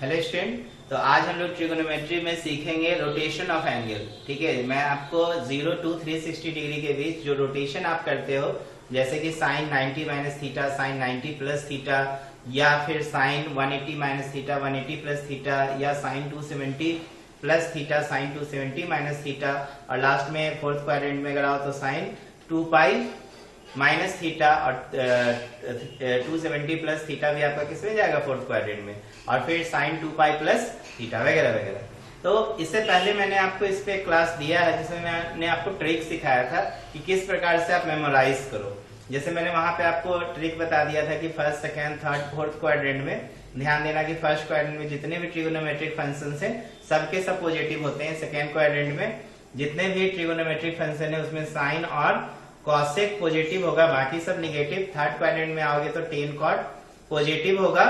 Hello student. तो आज हम लोग ट्रिगोनोमेट्री में सीखेंगे रोटेशन ऑफ एंगल। ठीक है, मैं आपको 0 to 360 डिग्री के बीच जो रोटेशन आप करते हो, जैसे कि sine 90 minus theta, sine 90 plus theta, या फिर sine 180 minus theta, 180 plus theta, या sine 270 plus theta, sine 270 minus theta, और लास्ट में फोर्थ क्वाड्रेंट में अगर आओ तो साइन 2 पाई माइनस थीटा, और 270 प्लस थीटा भी आपका किसमें जाएगा, फोर्थ क्वाड्रेंट में, और फिर साइन 2 पाई प्लस थीटा वगैरह वगैरह। तो इससे पहले मैंने आपको इस पे क्लास दिया है जिसमें मैंने आपको ट्रिक सिखाया था कि किस प्रकार से आप मेमोराइज करो। जैसे मैंने वहां पे आपको ट्रिक बता दिया था कि first, second, third, fourth quadrant में ध्यान देना कि फर्स्ट क्वाड्रेंट में जितने भी ट्रिगोनोमेट्रिक फंक्शंस हैं सबके सब पॉजिटिव होते हैं। सेकेंड क्वाड्रेंट में जितने भी ट्रिगोनोमेट्रिक फंक्शन है उसमें साइन और कॉसेक पॉजिटिव होगा, बाकी सब निगेटिव। थर्ड क्वाड्रेंट में आओगे तो टेन कॉट पॉजिटिव होगा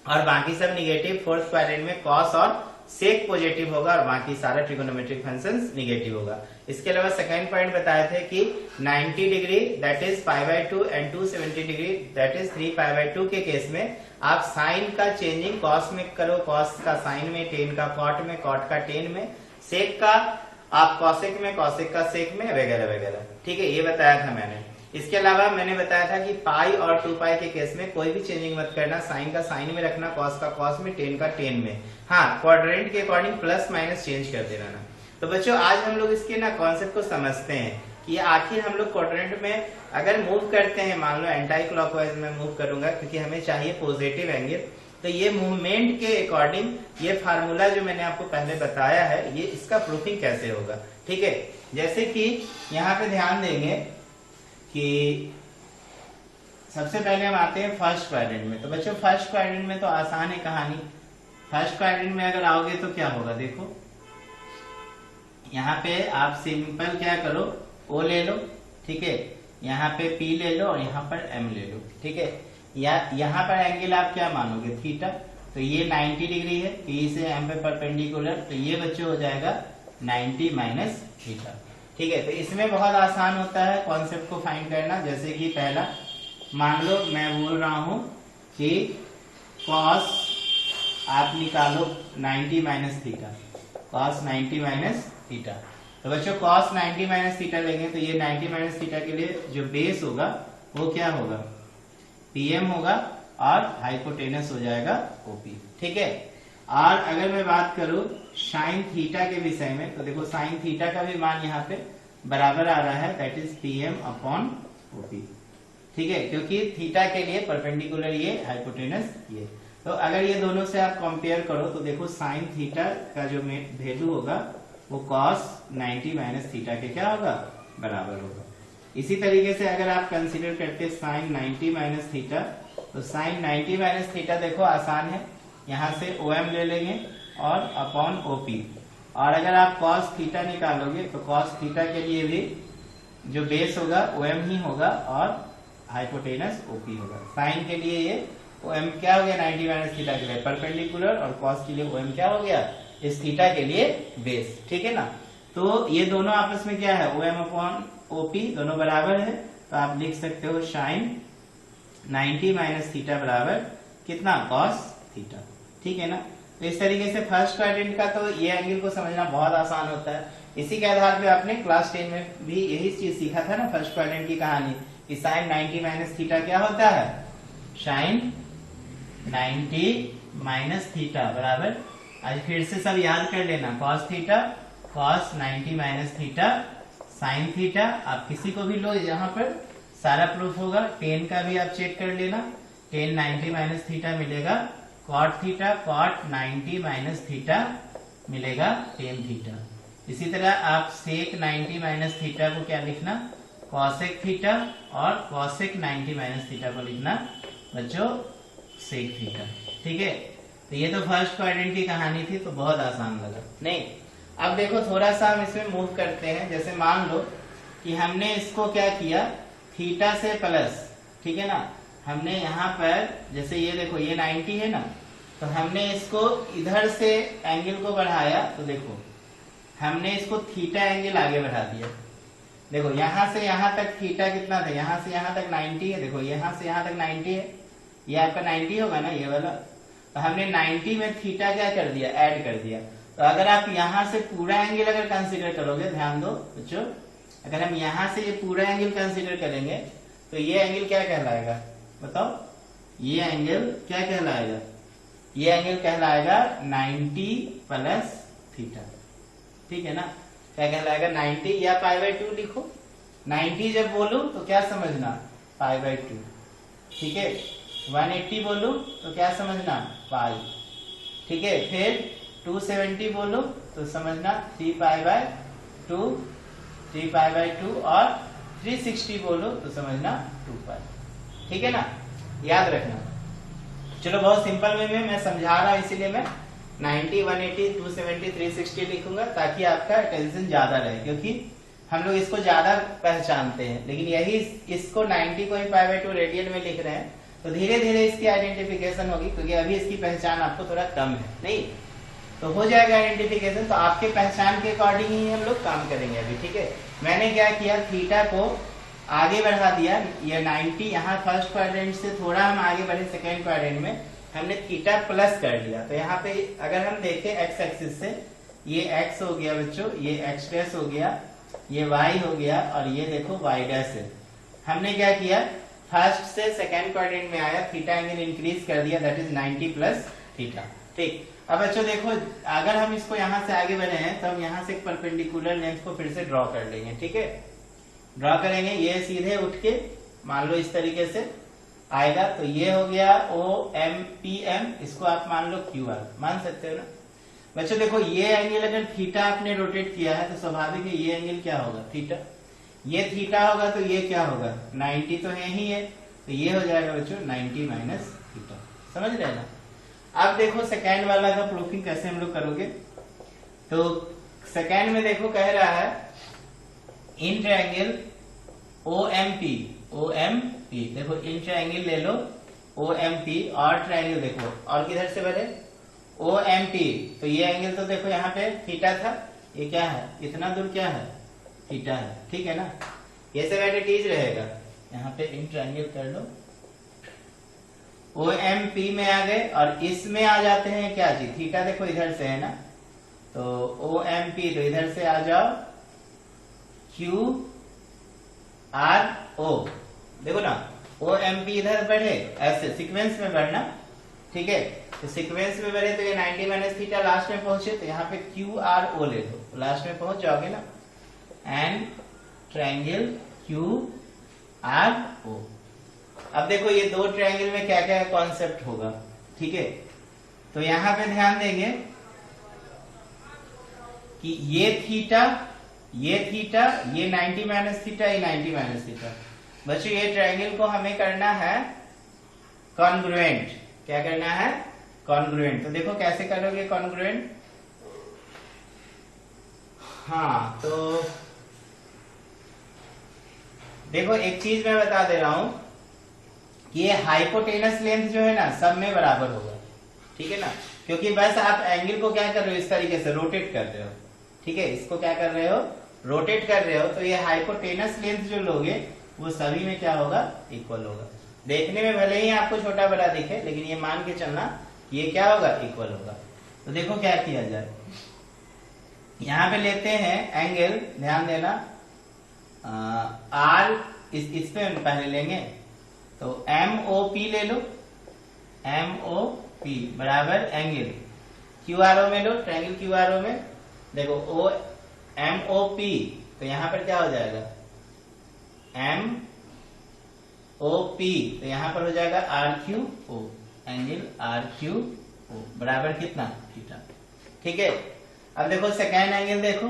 और बाकी सब निगेटिव। फोर्थ क्वाड्रेंट में कॉस और सेक पॉजिटिव होगा और बाकी सारा ट्रिगोनोमेट्रिक फंक्शंस निगेटिव होगा। इसके अलावा सेकंड पॉइंट बताए थे कि 90 degree that is π/2 and 270 degree that is 3π/2 के केस में आप साइन का चेंजिंग कॉस में करो, कॉस का साइन में, टेन का कॉट में, कॉट का टेन में, सेक का आप कॉसेक में, कॉसेक का सेक में, वगैरह वगैरह। ठीक है, ये बताया था मैंने। इसके अलावा मैंने बताया था कि पाई और 2 पाई के केस में कोई भी चेंजिंग मत करना, साइन का साइन में रखना, कॉस का कॉस में, टेन का टेन में। हाँ, क्वाड्रेंट के अकॉर्डिंग प्लस माइनस चेंज करते रहना। तो बच्चों आज हम लोग इसके ना कॉन्सेप्ट को समझते हैं कि आखिर हम लोग क्वाड्रेंट में अगर मूव करते हैं, मान लो एंटी क्लॉकवाइज में मूव करूंगा क्योंकि हमें चाहिए पॉजिटिव एंगल, तो ये मूवमेंट के अकॉर्डिंग ये फार्मूला जो मैंने आपको पहले बताया है ये इसका प्रूफिंग कैसे होगा। ठीक है, जैसे कि यहाँ पे ध्यान देंगे कि सबसे पहले हम आते हैं फर्स्ट क्वाड्रेंट में। तो बच्चों फर्स्ट क्वाड्रेंट में तो आसान है कहानी। फर्स्ट क्वाड्रेंट में अगर आओगे तो क्या होगा, देखो यहाँ पे आप सिंपल क्या करो, O ले लो, ठीक है, यहाँ पे P ले लो और यहाँ पर M ले लो। ठीक है, या यहाँ पर एंगल आप क्या मानोगे, थीटा। तो ये 90 डिग्री है, P से M पे परपेंडिकुलर, तो ये बच्चों हो जाएगा 90 माइनस थीटा। ठीक है, तो इसमें बहुत आसान होता है कॉन्सेप्ट को फाइंड करना। जैसे कि पहला मान लो मैं बोल रहा हूं कि कॉस आप निकालो 90 minus theta, cos 90 minus theta. तो बच्चों कॉस 90 माइनस थीटा लेंगे तो ये 90 माइनस थीटा के लिए जो बेस होगा वो क्या होगा, पीएम होगा, और हाइपोटेनस हो जाएगा ओपी। ठीक है, और अगर मैं बात करूं साइन थीटा के विषय में तो देखो साइन थीटा का भी मान यहाँ पे बराबर आ रहा है, that is PM upon OP. ठीक है, क्योंकि थीटा के लिए परपेंडिकुलर ये, हाइपोटेनस ये। तो अगर ये दोनों से आप कंपेयर करो तो देखो साइन थीटा का जो वैल्यू होगा वो कॉस 90 माइनस थीटा के क्या होगा, बराबर होगा। इसी तरीके से अगर आप कंसीडर करते साइन 90 माइनस थीटा, तो साइन 90 माइनस थीटा देखो आसान है, यहाँ से OM ले लेंगे और अपॉन OP। और अगर आप कॉस थीटा निकालोगे तो कॉस थीटा के लिए भी जो बेस होगा OM ही होगा और हाइपोटेनस OP होगा। साइन के लिए ये OM क्या हो गया, 90 माइनस थीटा के लिए परपेंडिकुलर, और कॉस के लिए OM क्या हो गया, इस थीटा के लिए बेस। ठीक है ना, तो ये दोनों आपस में क्या है, OM अपॉन OP दोनों बराबर है, तो आप लिख सकते हो साइन 90 माइनस थीटा बराबर कितना, कॉस थीटा। ठीक है ना, तो इस तरीके से फर्स्ट क्वाड्रेंट का तो ये एंगल को समझना बहुत आसान होता है। इसी के आधार पे आपने क्लास 10 में भी यही चीज सीखा था ना, फर्स्ट क्वाड्रेंट की कहानी कि साइन 90 माइनस थीटा क्या होता है, साइन 90 माइनस थीटा बराबर, आज फिर से सब याद कर लेना, cos theta, cos 90 minus theta, sine theta. आप किसी को भी लो, यहाँ पर सारा प्रूफ होगा। टेन का भी आप चेक कर लेना, टेन 90 माइनस थीटा मिलेगा cot theta, cot 90 minus theta मिलेगा टेन थीटा। इसी तरह आप सेक 90 माइनस थीटा को क्या लिखना, कॉसेक थीटा, और कॉसेक 90 माइनस थीटा को लिखना बच्चों सेक थीटा। ठीक है, तो ये तो फर्स्ट क्वाड्रेंट की कहानी थी, तो बहुत आसान लगा नहीं। अब देखो थोड़ा सा हम इसमें मूव करते हैं। जैसे मान लो कि हमने इसको क्या किया, थीटा से प्लस, ठीक है ना, हमने यहाँ पर जैसे ये देखो ये 90 है ना, तो हमने इसको इधर से एंगल को बढ़ाया, तो देखो हमने इसको थीटा एंगल आगे बढ़ा दिया। देखो यहाँ से यहाँ तक थीटा कितना था, यहाँ से यहाँ तक 90 है, देखो यहाँ से यहाँ तक 90 है, ये आपका 90 होगा ना ये वाला। तो हमने 90 में थीटा क्या कर दिया, ऐड कर दिया। तो अगर आप यहां से पूरा एंगल अगर कंसीडर करोगे, ध्यान दो बच्चों, अगर हम यहां से ये पूरा एंगल कंसीडर करेंगे तो ये एंगल क्या कहलाएगा, बताओ, ये एंगल क्या कहलाएगा, ये एंगल कहलाएगा 90 प्लस थीटा, ठीक है ना। क्या कहलाएगा, 90 या π/2 लिखो। 90 जब बोलूं तो क्या समझना, π/2, ठीक है। 180 बोलूं तो क्या समझना, पाई, ठीक है। फिर 270 बोलो तो समझना 3π/2, 3π/2, और 360 बोलो तो समझना 2π, ठीक है ना, याद रखना। चलो बहुत सिंपल वे में मैं समझा रहा हूं, इसीलिए मैं 90, 180, 270, 360 लिखूंगा ताकि आपका अटेंशन ज्यादा रहे, क्योंकि हम लोग इसको ज्यादा पहचानते हैं, लेकिन यही इसको 90 को ही π/2 रेडियन में लिख रहे हैं, तो धीरे धीरे इसकी आइडेंटिफिकेशन होगी, क्योंकि अभी इसकी पहचान आपको थोड़ा कम है, नहीं तो हो जाएगा आइडेंटिफिकेशन। तो आपके पहचान के अकॉर्डिंग ही हम लोग काम करेंगे अभी, ठीक है। मैंने क्या किया, थीटा को आगे बढ़ा दिया, ये 90 यहाँ फर्स्ट क्वाड्रेंट से थोड़ा हम आगे बढ़े सेकेंड क्वाड्रेंट में, हमने थीटा प्लस कर दिया। तो यहाँ पे अगर हम देखें एक्स एक्सिस से, ये एक्स हो गया बच्चों, ये एक्स डैश हो गया, ये वाई हो गया, और ये देखो वाई डैश है। हमने क्या किया, फर्स्ट से सेकेंड क्वाड्रेंट में आया, थीटा एंगल इंक्रीज कर दिया, दैट इज 90 प्लस थीटा, ठीक। अब बच्चों देखो, अगर हम इसको यहाँ से आगे बढ़े हैं तो हम यहाँ से एक परपेंडिकुलर लेंथ को फिर से ड्रॉ कर लेंगे, ठीक है। ड्रॉ करेंगे, ये सीधे उठ के मान लो इस तरीके से आएगा, तो ये हो गया OMPM, इसको आप मान लो QR, मान सकते हो ना बच्चों। देखो ये एंगल अगर थीटा आपने रोटेट किया है तो स्वाभाविक है ये एंगल क्या होगा, थीटा। ये थीटा होगा तो ये क्या होगा, 90 तो है ही है, तो ये हो जाएगा बच्चों 90 माइनस थीटा, समझ रहे ना। अब देखो सेकेंड वाला का प्रूफिंग कैसे हम लोग करोगे, तो सेकेंड में देखो कह रहा है इन ट्रायंगल OMP, देखो इन ट्रायंगल ले लो OMP, और ट्रायंगल देखो और किधर से बने OMP, तो ये एंगल तो देखो यहाँ पे थीटा था, ये क्या है, इतना दूर क्या है, थीटा है, ठीक है ना। ये सब एडिटीज रहेगा, यहाँ पे इन ट्रायंगल कर लो, OMP में आ गए, और इसमें आ जाते हैं क्या जी, थीटा देखो इधर से है ना, तो OMP तो इधर से आ जाओ QRO, देखो ना OMP इधर बढ़े, ऐसे सीक्वेंस में बढ़ना, ठीक है। तो सीक्वेंस में बढ़े तो ये 90 माइनस थीटा लास्ट में पहुंचे, तो यहाँ पे QRO ले लो, तो लास्ट में पहुंच जाओगे ना, एंड ट्रायंगल QRO। अब देखो ये दो ट्रायंगल में क्या क्या कॉन्सेप्ट होगा, ठीक है। तो यहां पे ध्यान देंगे कि ये थीटा, ये 90 माइनस थीटा, ये 90 माइनस थीटा। बच्चों ये ट्रायंगल को हमें करना है कॉन्ग्रुएंट, क्या करना है, कॉन्ग्रुएंट। तो देखो कैसे करोगे कॉन्ग्रुएंट, हाँ तो देखो एक चीज मैं बता दे रहा हूं कि ये हाइपोटेनस लेंथ जो है ना सब में बराबर होगा, ठीक है ना, क्योंकि बस आप एंगल को क्या कर रहे हो, इस तरीके से रोटेट कर रहे हो, ठीक है, इसको क्या कर रहे हो, रोटेट कर रहे हो, तो ये हाइपोटेनस लेंथ जो लोगे वो सभी में क्या होगा, इक्वल होगा। देखने में भले ही आपको छोटा बड़ा दिखे, लेकिन ये मान के चलना ये क्या होगा, इक्वल होगा। तो देखो क्या किया जाए, यहां पे लेते हैं एंगल, ध्यान देना, R इस पे पहले लेंगे, तो MOP ले लो, MOP बराबर एंगल QRO में लो, ट्रायंगल QRO में देखो MOP, तो यहां पर क्या हो जाएगा MOP, तो यहां पर हो जाएगा RQO, एंगल RQO बराबर कितना, थीटा, ठीक है। अब देखो सेकेंड एंगल, देखो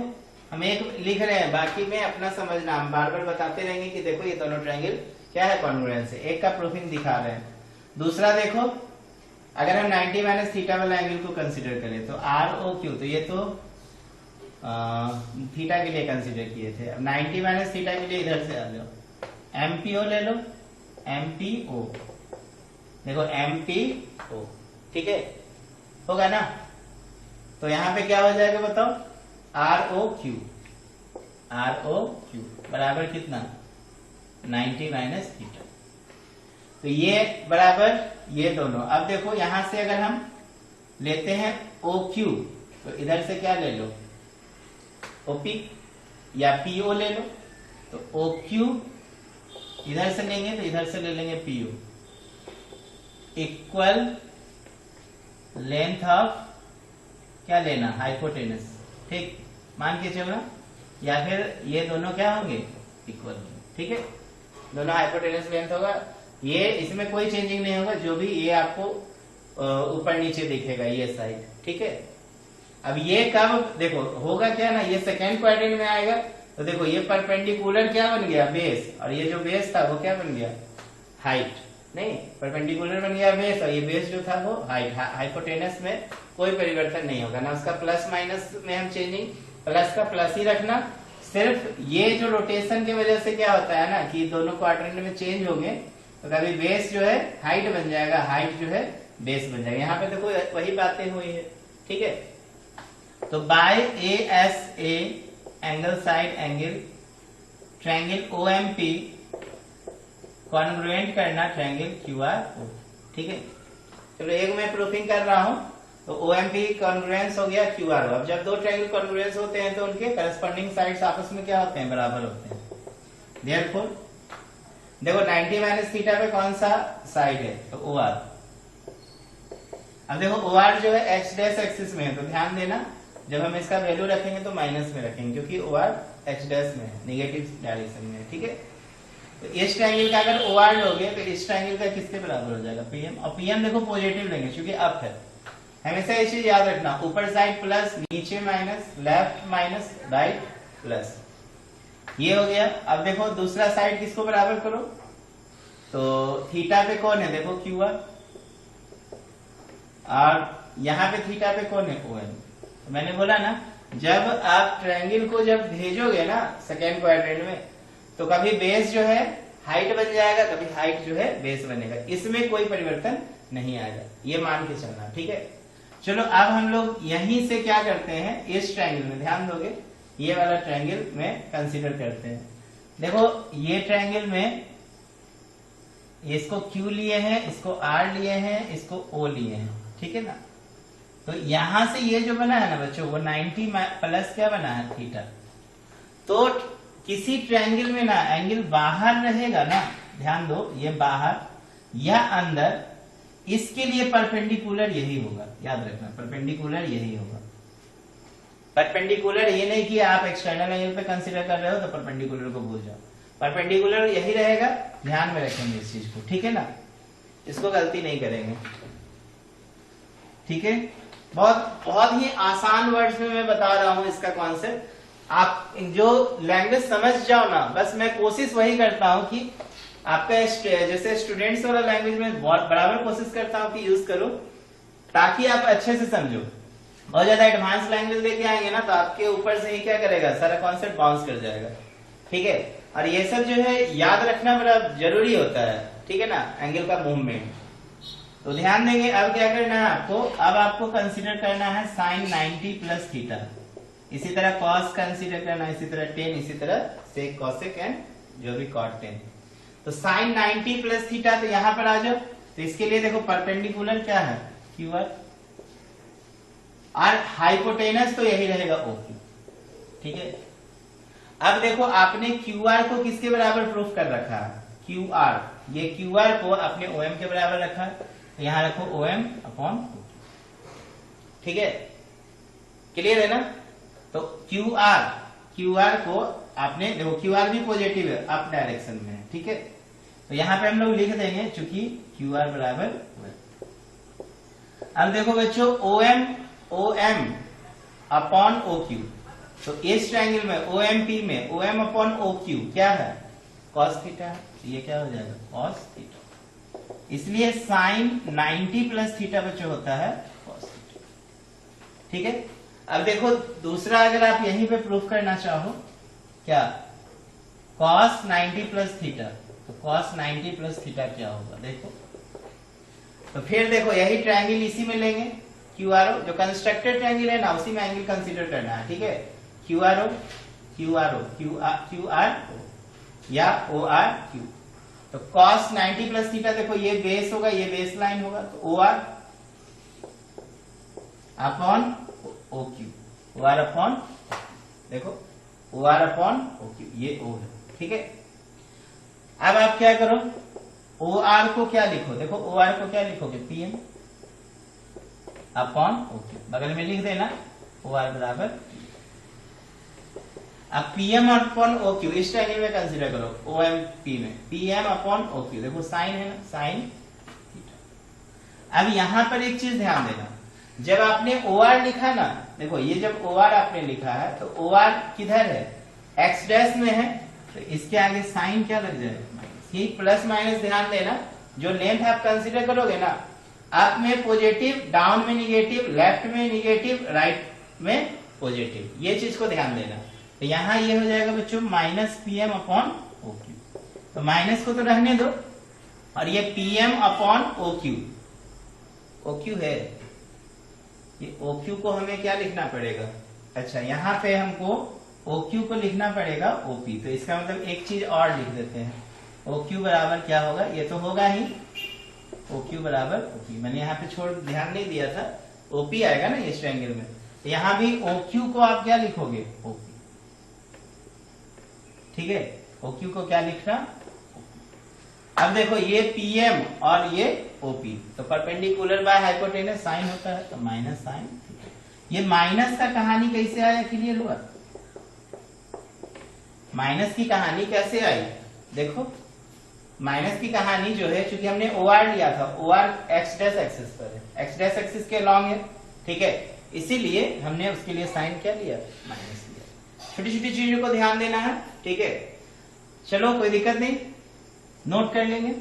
हम एक लिख रहे हैं, बाकी में अपना समझना, हम बार बार बताते रहेंगे कि देखो ये दोनों ट्रायंगल क्या है, कॉन्ग्रुएंस है, एक का प्रूफिंग दिखा रहे हैं। दूसरा देखो, अगर हम 90 माइनस थीटा वाला एंगल को कंसीडर करें तो ROQ, तो ये तो थीटा के लिए कंसीडर किए थे, अब 90 माइनस थीटा के लिए इधर से आ जाओ, MPO ले लो, MPO देखो MPO, ठीक है, होगा ना। तो यहां पे क्या हो जाएगा बताओ, ROQ बराबर कितना, 90 माइनस थीटा, तो ये बराबर ये दोनों। अब देखो यहां से अगर हम लेते हैं ओ क्यू, तो इधर से क्या ले लो ओपी या पीओ ले लो, तो ओ क्यू इधर से लेंगे तो इधर से ले लेंगे पीओ इक्वल लेंथ ऑफ क्या लेना हाइपोटेनस, ठीक मान के चलना, या फिर ये दोनों क्या होंगे इक्वल, ठीक है दोनों हाइपोटेनस लेंथ होगा, ये इसमें कोई चेंजिंग नहीं होगा, जो भी ये आपको ऊपर नीचे दिखेगा ये साइड, ठीक है। अब ये कब देखो होगा क्या ना, ये सेकेंड क्वाड्रेंट में आएगा, तो देखो ये परपेंडिकुलर क्या बन गया बेस, और ये जो बेस था वो क्या बन गया हाइट, नहीं परपेंडिकुलर बन गया बेस, और ये बेस जो था वो हाइट, हाइपोटेनस में कोई परिवर्तन नहीं होगा ना, उसका प्लस माइनस में हम चेंजिंग प्लस का प्लस ही रखना, सिर्फ ये जो रोटेशन की वजह से क्या होता है ना कि दोनों क्वाड्रेंट में चेंज होंगे, तो कभी बेस जो है हाइट बन जाएगा, हाइट जो है बेस बन जाएगा, यहाँ पे देखो वही बातें हुई है, ठीक है। तो by A S A angle side angle triangle O M P congruent करना ट्रायंगल क्यू आर ओ, ठीक है। चलो एक मैं प्रूफिंग कर रहा हूं, तो ओ एम पी कॉन्ग्रुएंस हो गया क्यू आर ओ। अब जब दो ट्रायंगल कॉन्ग्रुएंस होते हैं तो उनके करस्पॉन्डिंग साइड्स आपस में क्या होते हैं बराबर होते हैं, देयरफॉर देखो 90 माइनस थीटा पे कौन सा साइड है, तो ओ आर। अब देखो ओ आर जो है एक्स डैश एक्सिस में है, तो ध्यान देना जब हम इसका वैल्यू रखेंगे तो माइनस में रखेंगे, क्योंकि ओ आर एक्स डैश में है, नेगेटिव डायरेक्शन में है, ठीक है। तो इस ट्रायंगल का अगर ओ आर लोगे तो इस ट्रायंगल का किसके बराबर हो जाएगा पीएम, और पीएम देखो पॉजिटिव लेंगे क्योंकि अप है, हमेशा ये चीज याद रखना, ऊपर साइड प्लस, नीचे minus, left minus, right plus, ये हो गया। अब देखो दूसरा साइड किसको बराबर करो, तो थीटा पे कौन है देखो क्यू आर, और यहाँ पे थीटा पे कौन है ओ एम। तो मैंने बोला ना जब आप ट्रायंगल को जब भेजोगे ना सेकेंड क्वाड्रेंट में, तो कभी बेस जो है हाइट बन जाएगा, कभी हाइट जो है बेस बनेगा, इसमें कोई परिवर्तन नहीं आएगा, ये मान के चलना, ठीक है। चलो अब हम लोग यहीं से क्या करते हैं, इस ट्रायंगल में ध्यान दोगे, ये वाला ट्रायंगल में कंसीडर करते हैं। देखो ये ट्रायंगल में इसको Q लिए हैं, इसको R लिए हैं, इसको O लिए हैं, ठीक है ना। तो यहां से ये जो बना है ना बच्चों, वो 90 प्लस क्या बना है थीटा। तो किसी ट्रायंगल में ना एंगल बाहर रहेगा ना, ध्यान दो ये बाहर या अंदर, इसके लिए परपेंडिकुलर यही होगा, याद रखना परपेंडिकुलर यही होगा। परपेंडिकुलर ये नहीं कि आप एक्सटर्नल एंगल पे कंसीडर कर रहे हो तो परपेंडिकुलर को भूल जाओ, परपेंडिकुलर यही रहेगा, ध्यान में रखेंगे इस चीज को, ठीक है ना, इसको गलती नहीं करेंगे, ठीक है। बहुत बहुत ही आसान वर्ड्स में मैं बता रहा हूं इसका कॉन्सेप्ट, आप जो लैंग्वेज समझ जाओ ना, बस मैं कोशिश वही करता हूं कि आपका जैसे स्टूडेंट्स वाला लैंग्वेज में बराबर कोशिश करता हूं कि यूज करो, ताकि आप अच्छे से समझो। और ज्यादा एडवांस लैंग्वेज लेके आएंगे ना तो आपके ऊपर से ही क्या करेगा, सारा कॉन्सेप्ट बाउंस कर जाएगा, ठीक है। और ये सब जो है याद रखना बड़ा जरूरी होता है, ठीक है ना, एंगल का मूवमेंट। तो ध्यान देंगे अब क्या करना है आपको, अब आपको कंसीडर करना है साइन 90 प्लस थीटा, इसी तरह कॉस कंसीडर करना, इसी तरह टेन, इसी तरह सेक कॉसेक एंड जो भी कॉट टेन। तो साइन 90 प्लस थीटा, तो यहां पर आ जाओ, तो इसके लिए देखो परपेंडिकुलर क्या है क्यू आर, और हाइपोटेनस तो यही रहेगा ओ क्यू, ठीक है। अब देखो आपने क्यू आर को किसके बराबर प्रूफ कर रखा है, क्यू आर, ये क्यू आर को आपने ओ एम के बराबर रखा है, तो यहां रखो ओ एम अपॉन, ठीक है, क्लियर है ना। तो क्यू आर को आपने देखो, क्यू आर भी पॉजिटिव है, अप डायरेक्शन में है, ठीक है। तो यहां पे हम लोग लिख देंगे चूंकि क्यू आर बराबर, अब देखो बच्चों O M upon O Q, तो इस ट्रायंगल में ओ एम पी में O M upon O Q क्या है कॉस थीटा, ये क्या हो जाएगा कॉस थीटा, इसलिए साइन 90 प्लस थीटा बच्चों होता है कॉस थीटा, ठीक है। अब देखो दूसरा अगर आप यहीं पे प्रूफ करना चाहो क्या, कॉस 90 प्लस थीटा, तो कॉस 90 प्लस थीटा क्या होगा देखो, तो फिर देखो यही ट्रायंगल इसी में लेंगे, क्यू आर ओ, जो कंस्ट्रक्टेड ट्रायंगल है ना उसी में एंगल कंसीडर करना है, ठीक है। Q R O Q R O Q R या ओ आर क्यू, तो कॉस 90 प्लस थीटा देखो ये बेस होगा, ये बेस लाइन होगा, तो O R upon O Q, O R upon, देखो O R upon O Q, ये ओ है, ठीक है। अब आप क्या करो, ओ आर को क्या लिखो, देखो ओ आर को क्या लिखोगे, P M upon O Q, बगल में लिख देना ओ आर बराबर। अब पीएम अपॉन ओ क्यू इस ट्रायंगल में कंसीडर करो, ओ एम पी में पीएम अपॉन ओ क्यू, देखो साइन है ना, साइन थीटा। अब यहां पर एक चीज ध्यान देना, जब आपने ओ आर लिखा ना, देखो ये जब ओ आर आपने लिखा है तो ओ आर किधर है, एक्स डैश में है, तो इसके आगे साइन क्या लग जाएगा, माइनस। ये प्लस माइनस ध्यान देना, जो लेंथ आप कंसीडर करोगे ना, अप में पॉजिटिव, डाउन में निगेटिव, लेफ्ट में निगेटिव, राइट में पॉजिटिव, ये चीज को ध्यान देना। तो यहां ये हो जाएगा बच्चों minus PM upon O Q, तो माइनस को तो रहने दो, और ये PM upon O Q, O Q है, ये ओ क्यू को हमें क्या लिखना पड़ेगा, अच्छा यहाँ पे हमको ओ क्यू को लिखना पड़ेगा ओपी, तो इसका मतलब एक चीज और लिख देते हैं, ओ क्यू बराबर क्या होगा, ये तो होगा ही ओ क्यू बराबर ओपी, मैंने यहाँ पे छोड़ ध्यान नहीं दिया था, ओपी आएगा ना इस ट्रायंगल में, तो यहाँ भी ओ क्यू को आप क्या लिखोगे, ओपी, ठीक है, ओ क्यू को क्या लिखना। अब देखो ये पीएम और ये ओपी, तो परपेंडिकुलर बाय हाइपोटेनस साइन होता है, तो माइनस साइन। ये माइनस का कहानी कैसे आया क्लियर हुआ, माइनस की कहानी कैसे आई, देखो माइनस की कहानी जो है, चूंकि हमने ओ आर लिया था, O R X dash axis पर है, एक्स डैश एक्सिस के लॉन्ग है, ठीक है, इसीलिए हमने उसके लिए साइन क्या लिया, माइनस लिया। छोटी छोटी चीजों को ध्यान देना है, ठीक है, चलो कोई दिक्कत नहीं, नोट कर लेंगे।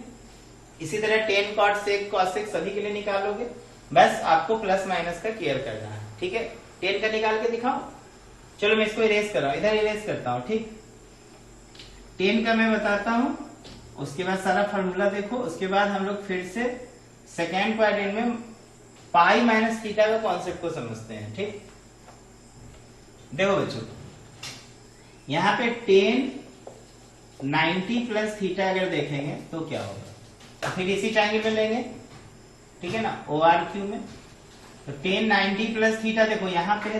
इसी तरह tan cot sec cosec सभी के लिए निकालोगे, बस आपको प्लस माइनस का केयर करना है, ठीक है। टेन का निकाल के दिखाओ, चलो मैं इसको इरेज कर रहा हूं, इधर इरेज करता हूं, ठीक। टेन का मैं बताता हूं, उसके बाद सारा फॉर्मूला देखो, उसके बाद हम लोग फिर से सेकेंड क्वाड्रेंट में पाई माइनस थीटा का कॉन्सेप्ट को समझते हैं, ठीक। देखो बच्चों, यहां पे टेन 90 प्लस थीटा अगर देखेंगे तो क्या होगा, तो फिर इसी ट्रायंगल में लेंगे, ठीक है ना, ओ आर क्यू में, तो टेन 90 प्लस थीटा, देखो यहाँ पे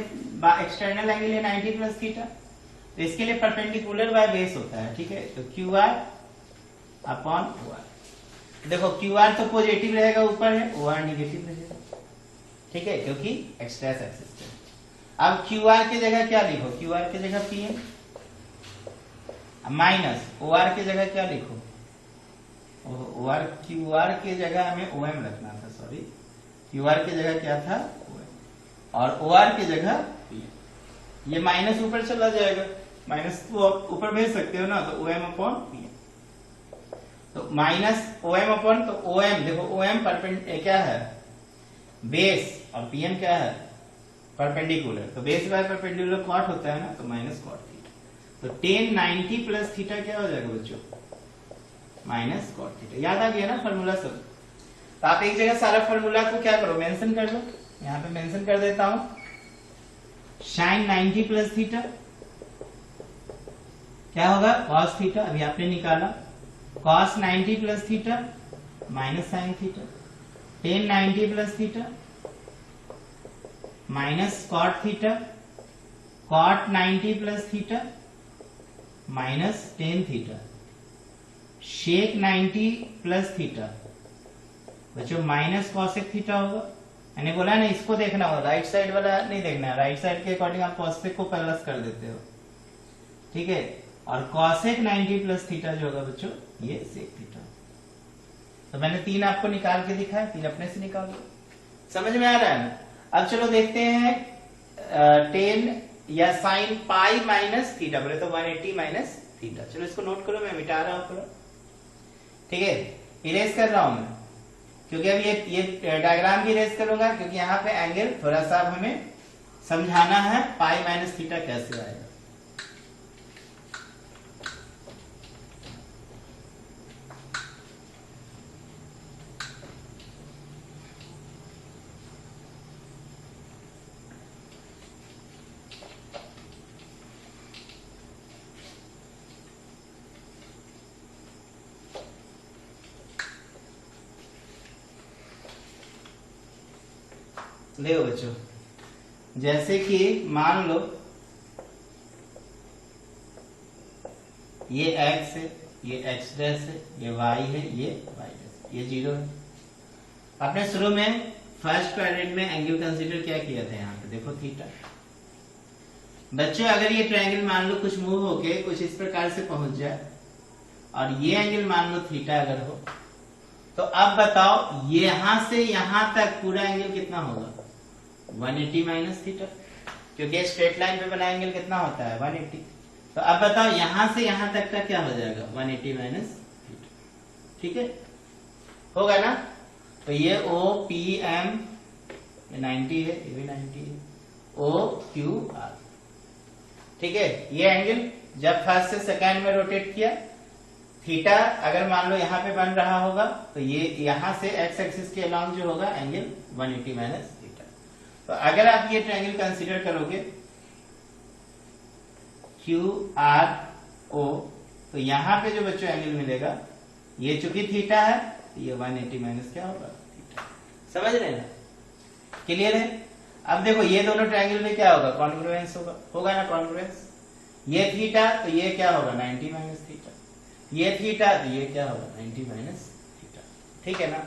एक्सटर्नल एंगल है 90 प्लस थीटा, तो इसके लिए परपेंडिकुलर बाय बेस होता है, ठीक है, तो Q R upon O R. देखो क्यू आर तो पॉजिटिव रहेगा, ऊपर है, ओ आर निगेटिव रहेगा, ठीक है, क्योंकि एक्स डैश एक्सिस है। अब क्यू आर की जगह क्या लिखो, क्यू आर की जगह P M, minus O R की जगह क्या लिखो, ओ आर, क्यू आर की जगह हमें ओ एम रखना था, सॉरी, क्यू आर की जगह क्या था, ओ एम, और ओ आर की जगह पी एम। ये माइनस ऊपर चला जाएगा, माइनस तो आप ऊपर भेज सकते हो ना, तो O M upon P M, तो माइनस ओ एम अपॉन, तो ओ एम, देखो ओ एम क्या है, बेस, और पी एम क्या है, परपेंडिकुलर, तो बेस बाय परपेंडिकुलर कॉट होता है ना, तो माइनस कॉट थीटा, तो टेन 90 प्लस थीटा क्या हो जाएगा बच्चों, माइनस कॉट थीटा। याद आ गया ना फॉर्मूला सब, तो आप एक जगह सारा फॉर्मूला को क्या करो, मेंशन कर लो, यहाँ पे मेंशन कर देता हूं, साइन 90 प्लस थीटा क्या होगा, कॉस थीटा, अभी आपने निकाला, cos 90 plus theta minus sine theta, tan 90 plus theta minus cot theta, cot 90 plus theta minus tan theta, sec 90 plus theta बच्चों माइनस कॉसेक थीटा होगा। मैंने बोला ना इसको देखना होगा, राइट साइड वाला नहीं देखना है, राइट साइड के अकॉर्डिंग आप कॉसेक को प्लस कर देते हो, ठीक है, और कॉसेक 90 प्लस थीटा जो होगा बच्चों ये सेक थीटा। तो मैंने तीन आपको निकाल के दिखाया, तीन अपने से निकाल लो, समझ में आ रहा है ना। अब चलो देखते हैं टेन या साइन पाई माइनस थीटा, बोले तो 180 माइनस थीटा। चलो इसको नोट करो, मैं मिटा रहा हूं पूरा, ठीक है, इरेज कर रहा हूं मैं, क्योंकि अब ये डायग्राम भी इरेज करूंगा, क्योंकि यहाँ पे एंगल थोड़ा सा हमें समझाना है, पाई माइनस थीटा कैसे आएगा। देखो बच्चों, जैसे कि मान लो ये x है, ये x डैश है, ये y है, ये y डैश, ये 0 है। आपने शुरू में फर्स्ट क्वाड्रेंट में एंगल कंसीडर क्या किया था, यहाँ पे देखो थीटा। बच्चों अगर ये ट्रायंगल मान लो कुछ मूव होके कुछ इस प्रकार से पहुंच जाए और ये एंगल मान लो थीटा अगर हो, तो अब बताओ यहां से यहां तक पूरा एंगल कितना होगा, 180 माइनस थीटा, क्योंकि स्ट्रेट लाइन पे बना एंगल कितना होता है 180। तो अब बताओ यहां से यहां तक का क्या हो जाएगा 180 माइनस थीटा, ठीक है, होगा ना। तो ये ओ पी एम 90 है, ये भी 90 है, ओ क्यू आर, ठीक है। ये एंगल जब फर्स्ट से सेकंड में रोटेट किया, थीटा अगर मान लो यहाँ पे बन रहा होगा तो ये यहां से एक्स एक्सिस के अलॉन्ग जो होगा एंगल 180 माइनस थीटा। तो अगर आप ये ट्रायंगल कंसीडर करोगे क्यू आर ओ, तो यहां पे जो बच्चों एंगल मिलेगा, ये चूंकि थीटा है तो ये 180 माइनस क्या होगा थीटा। समझ रहे हैं ना, क्लियर है। अब देखो ये दोनों ट्रायंगल में क्या होगा, कॉन्ग्रुएंस होगा, होगा ना कॉन्ग्रुएंस। ये थीटा तो ये क्या होगा 90 माइनस थीटा, ये थीटा तो ये क्या होगा 90 माइनस थीटा, ठीक है ना।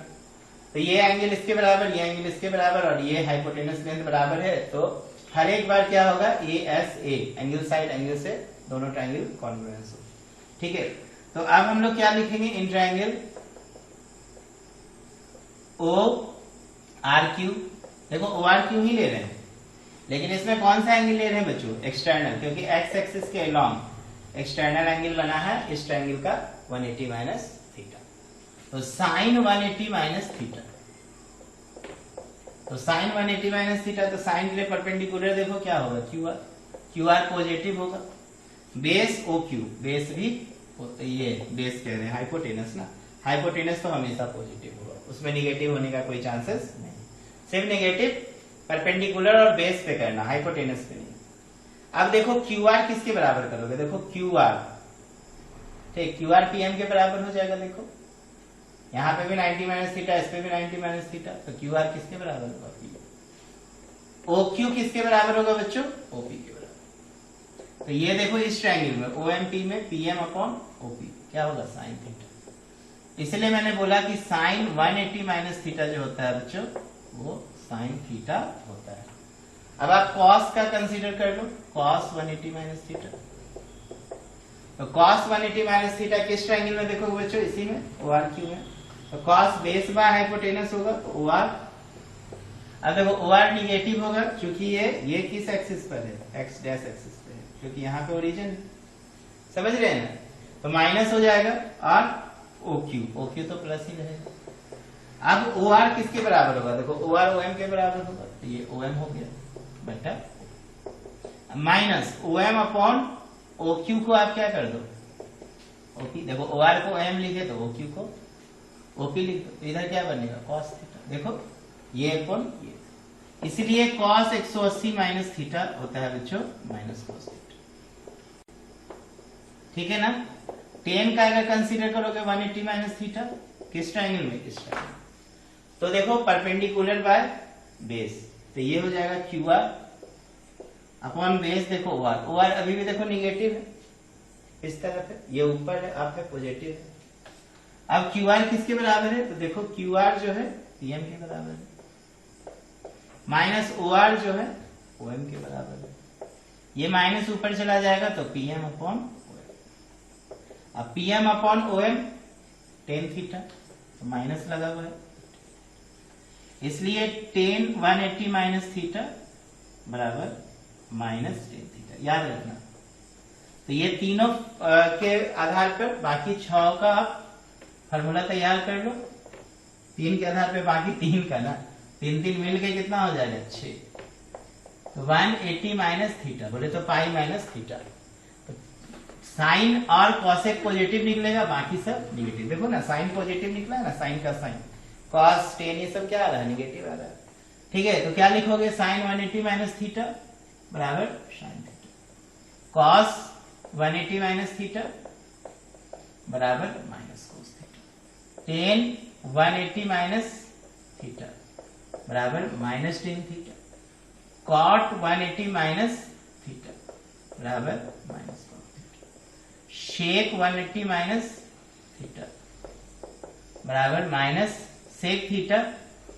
तो ये एंगल इसके बराबर, ये एंगल इसके बराबर और ये हाइपोटेनस लेंथ बराबर है, तो हर एक बार क्या होगा ए S A, angle side angle से दोनों ट्रायंगल कॉन्ग्रुएंस हो, ठीक है। तो अब हम लोग क्या लिखेंगे इन ट्रायंगल ओ आर क्यू। देखो ओ आर क्यू ही ले रहे हैं, लेकिन इसमें कौन सा एंगल ले रहे हैं बच्चों, एक्सटर्नल, क्योंकि एक्स एक्सिस के अलोंग एक्सटर्नल एंगल बना है इस ट्रायंगल का 180 माइनस थीटा। तो साइन 180 माइनस थीटा, तो साइन 180 माइनस थीटा, तो साइन के लिए परपेंडिकुलर देखो क्या होगा Q R, Q R positive होगा, बेस ओ क्यू, बेस भी ये बेस कह रहे हैं हाइपोटेनस ना, हाइपोटेनस तो हमेशा पॉजिटिव होगा, उसमें निगेटिव होने का कोई चांसेस नहीं, सिर्फ निगेटिव परपेंडिकुलर और बेस पे करना, हाइपोटेनस पे नहीं। अब देखो क्यू आर किसके बराबर करोगे, देखो क्यू आर, ठीक, क्यू आर पी एम के बराबर हो जाएगा। देखो यहाँ पे भी 90 माइनस थीटा, इस पे भी 90 माइनस थीटा, तो क्यू आर किसके बराबर होगा पी। ओ क्यू किसके बराबर होगा बच्चों, ओ पी के बराबर। तो ये देखो इस ट्रायंगल में ओ एम पी में P M upon O P क्या होगा साइन थीटा। इसलिए मैंने बोला कि साइन 180 माइनस थीटा जो होता है बच्चों वो साइन थीटा होता है। अब आप कॉस का कंसीडर कर लो, कॉस 180 माइनस थीटा, तो कॉस 180 माइनस थीटा किस ट्रायंगल में देखोगे बच्चों, इसी में ओ आर क्यू में। तो कॉस बेस बाय हाइपोटेनस होगा तो ओ आर। अब देखो ओ आर निगेटिव होगा क्योंकि ये किस एक्सिस पर है, एक्स डैश एक्सिस पे है, क्योंकि यहाँ पे ओरिजिन, समझ रहे हैं ना। तो माइनस हो जाएगा और ओ क्यू तो प्लस ही रहेगा। अब ओ आर किसके बराबर होगा, देखो ओ आर ओ एम के बराबर होगा, तो ये ओ एम हो गया बेटा, minus O M upon O Q को आप क्या कर दो ओपी। देखो ओ आर को एम लिखे तो ओ क्यू को ओपी लिख दो, तो इधर क्या बनेगा कॉस थीटा। देखो ये अपॉन ये, इसलिए कॉस 180 माइनस थीटा होता है बच्चों माइनस कॉस थीटा, ठीक है ना। टेन का अगर कंसीडर करोगे 180 माइनस थीटा किस ट्रायंगल में, इस ट्रायंगल। तो देखो परपेंडिकुलर बाय बेस, तो ये हो जाएगा क्यू आर अपॉन बेस, देखो ओ आर, ओ आर अभी भी देखो निगेटिव है इस तरफ है, ये ऊपर है आप है पॉजिटिव है। अब क्यू आर किसके बराबर है, तो देखो क्यू आर जो है पीएम के बराबर है, माइनस ओ आर जो है ओ एम के बराबर है। ये माइनस ऊपर चला जाएगा तो पीएम अपॉन ओ एम। अब PM upon O M tan theta, तो माइनस लगा हुआ है, इसलिए टेन 180 माइनस थीटा बराबर माइनस टेन थीटा, याद रखना। तो ये तीनों के आधार पर बाकी 6 का आप फॉर्मूला तैयार कर लो, 3 के आधार पे बाकी 3 का ना, 3 मिलके कितना हो जाएगा 6, तो 180 माइनस थीटा, बोले तो पाई माइनस थीटा। तो साइन और कॉसेक पॉजिटिव निकलेगा, बाकी सब निगेटिव। देखो ना साइन पॉजिटिव निकला है ना, साइन का साइन, कॉस टेन ये सब क्या आ रहा है निगेटिव आ रहा है, ठीक है। तो क्या लिखोगे साइन 180 माइनस थीटा बराबर sine theta, cos 180 minus theta बराबर minus cos theta, tan 180 minus theta बराबर minus tan theta. Cot 180 minus theta बराबर minus cot theta, sec 180 minus theta बराबर माइनस सेक थीटा,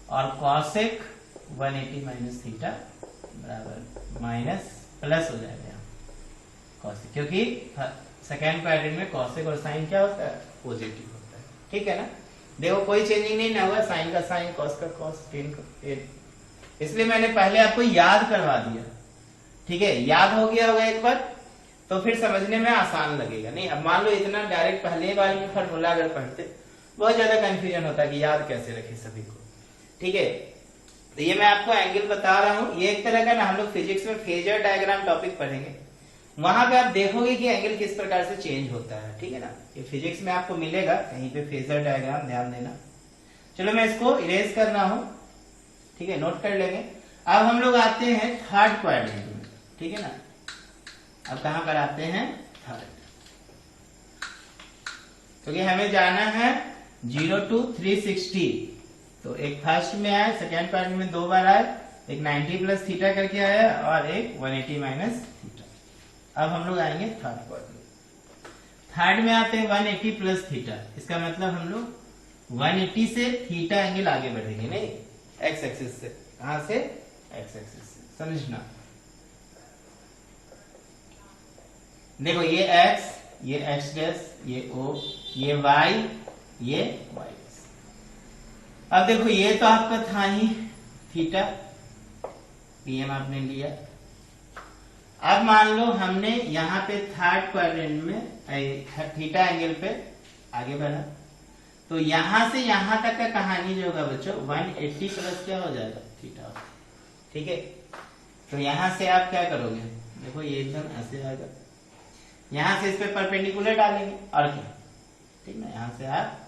और कॉसेक 180 माइनस थीटा बराबर minus plus हो जाएगा यहाँ cosec, क्योंकि सेकेंड क्वाड्रेंट में कॉसेक और साइन क्या होता है, पॉजिटिव होता है। ठीक है ना, देखो कोई चेंजिंग नहीं ना हुआ, साइन का साइन, कॉस का कॉस, टेन का टेन, इसलिए मैंने पहले आपको याद करवा दिया। ठीक है, याद हो गया होगा एक बार तो फिर समझने में आसान लगेगा। नहीं अब मान लो इतना डायरेक्ट पहले बार में फॉर्मूला अगर पढ़ते बहुत ज्यादा कंफ्यूजन होता है कि याद कैसे रखे सभी को। ठीक है, तो ये मैं आपको एंगल बता रहा हूं, ये एक तरह का ना हम लोग फिजिक्स में फेजर डायग्राम टॉपिक पढ़ेंगे, वहां पे आप देखोगे कि एंगल किस प्रकार से चेंज होता है। ठीक है ना, ये फिजिक्स में आपको मिलेगा कहीं पे फेजर डायग्राम, ध्यान देना। चलो मैं इसको इरेज कर रहा हूं, ठीक है, नोट कर लेंगे। अब हम लोग आते हैं थर्ड क्वाड्रेंट में। ठीक है ना, अब कहां पर आते हैं, थर्ड, क्योंकि हमें जाना है 0 to 360। तो एक फर्स्ट में आया, सेकेंड क्वाड्रेंट में 2 बार आए, एक 90 प्लस थीटा करके आया और एक 180 माइनस थीटा। अब हम लोग आएंगे थर्ड क्वाड्रेंट। थर्ड में आते हैं 180 प्लस थीटा, इसका मतलब हम लोग 180 से थीटा एंगल आगे बढ़ेंगे, नहीं एक्स एक्सिस से। कहां से, एक्स एक्सिस से, समझना। देखो ये x, ये x डैश, ये o, ये y, ये y। अब देखो ये तो आपका था ही थीटा, pm आपने लिया। अब मान लो हमने यहाँ पे थर्ड क्वाड्रेंट में थीटा एंगल पे आगे बढ़ा, तो यहां से यहां तक का कहानी जो होगा बच्चों 180 प्लस क्या हो जाएगा, थीटा। ठीक है, तो यहां से आप क्या करोगे, देखो ये एकदम ऐसे आएगा, यहां से इस पे परपेंडिकुलर डालेंगे और क्या। ठीक है, यहां से आप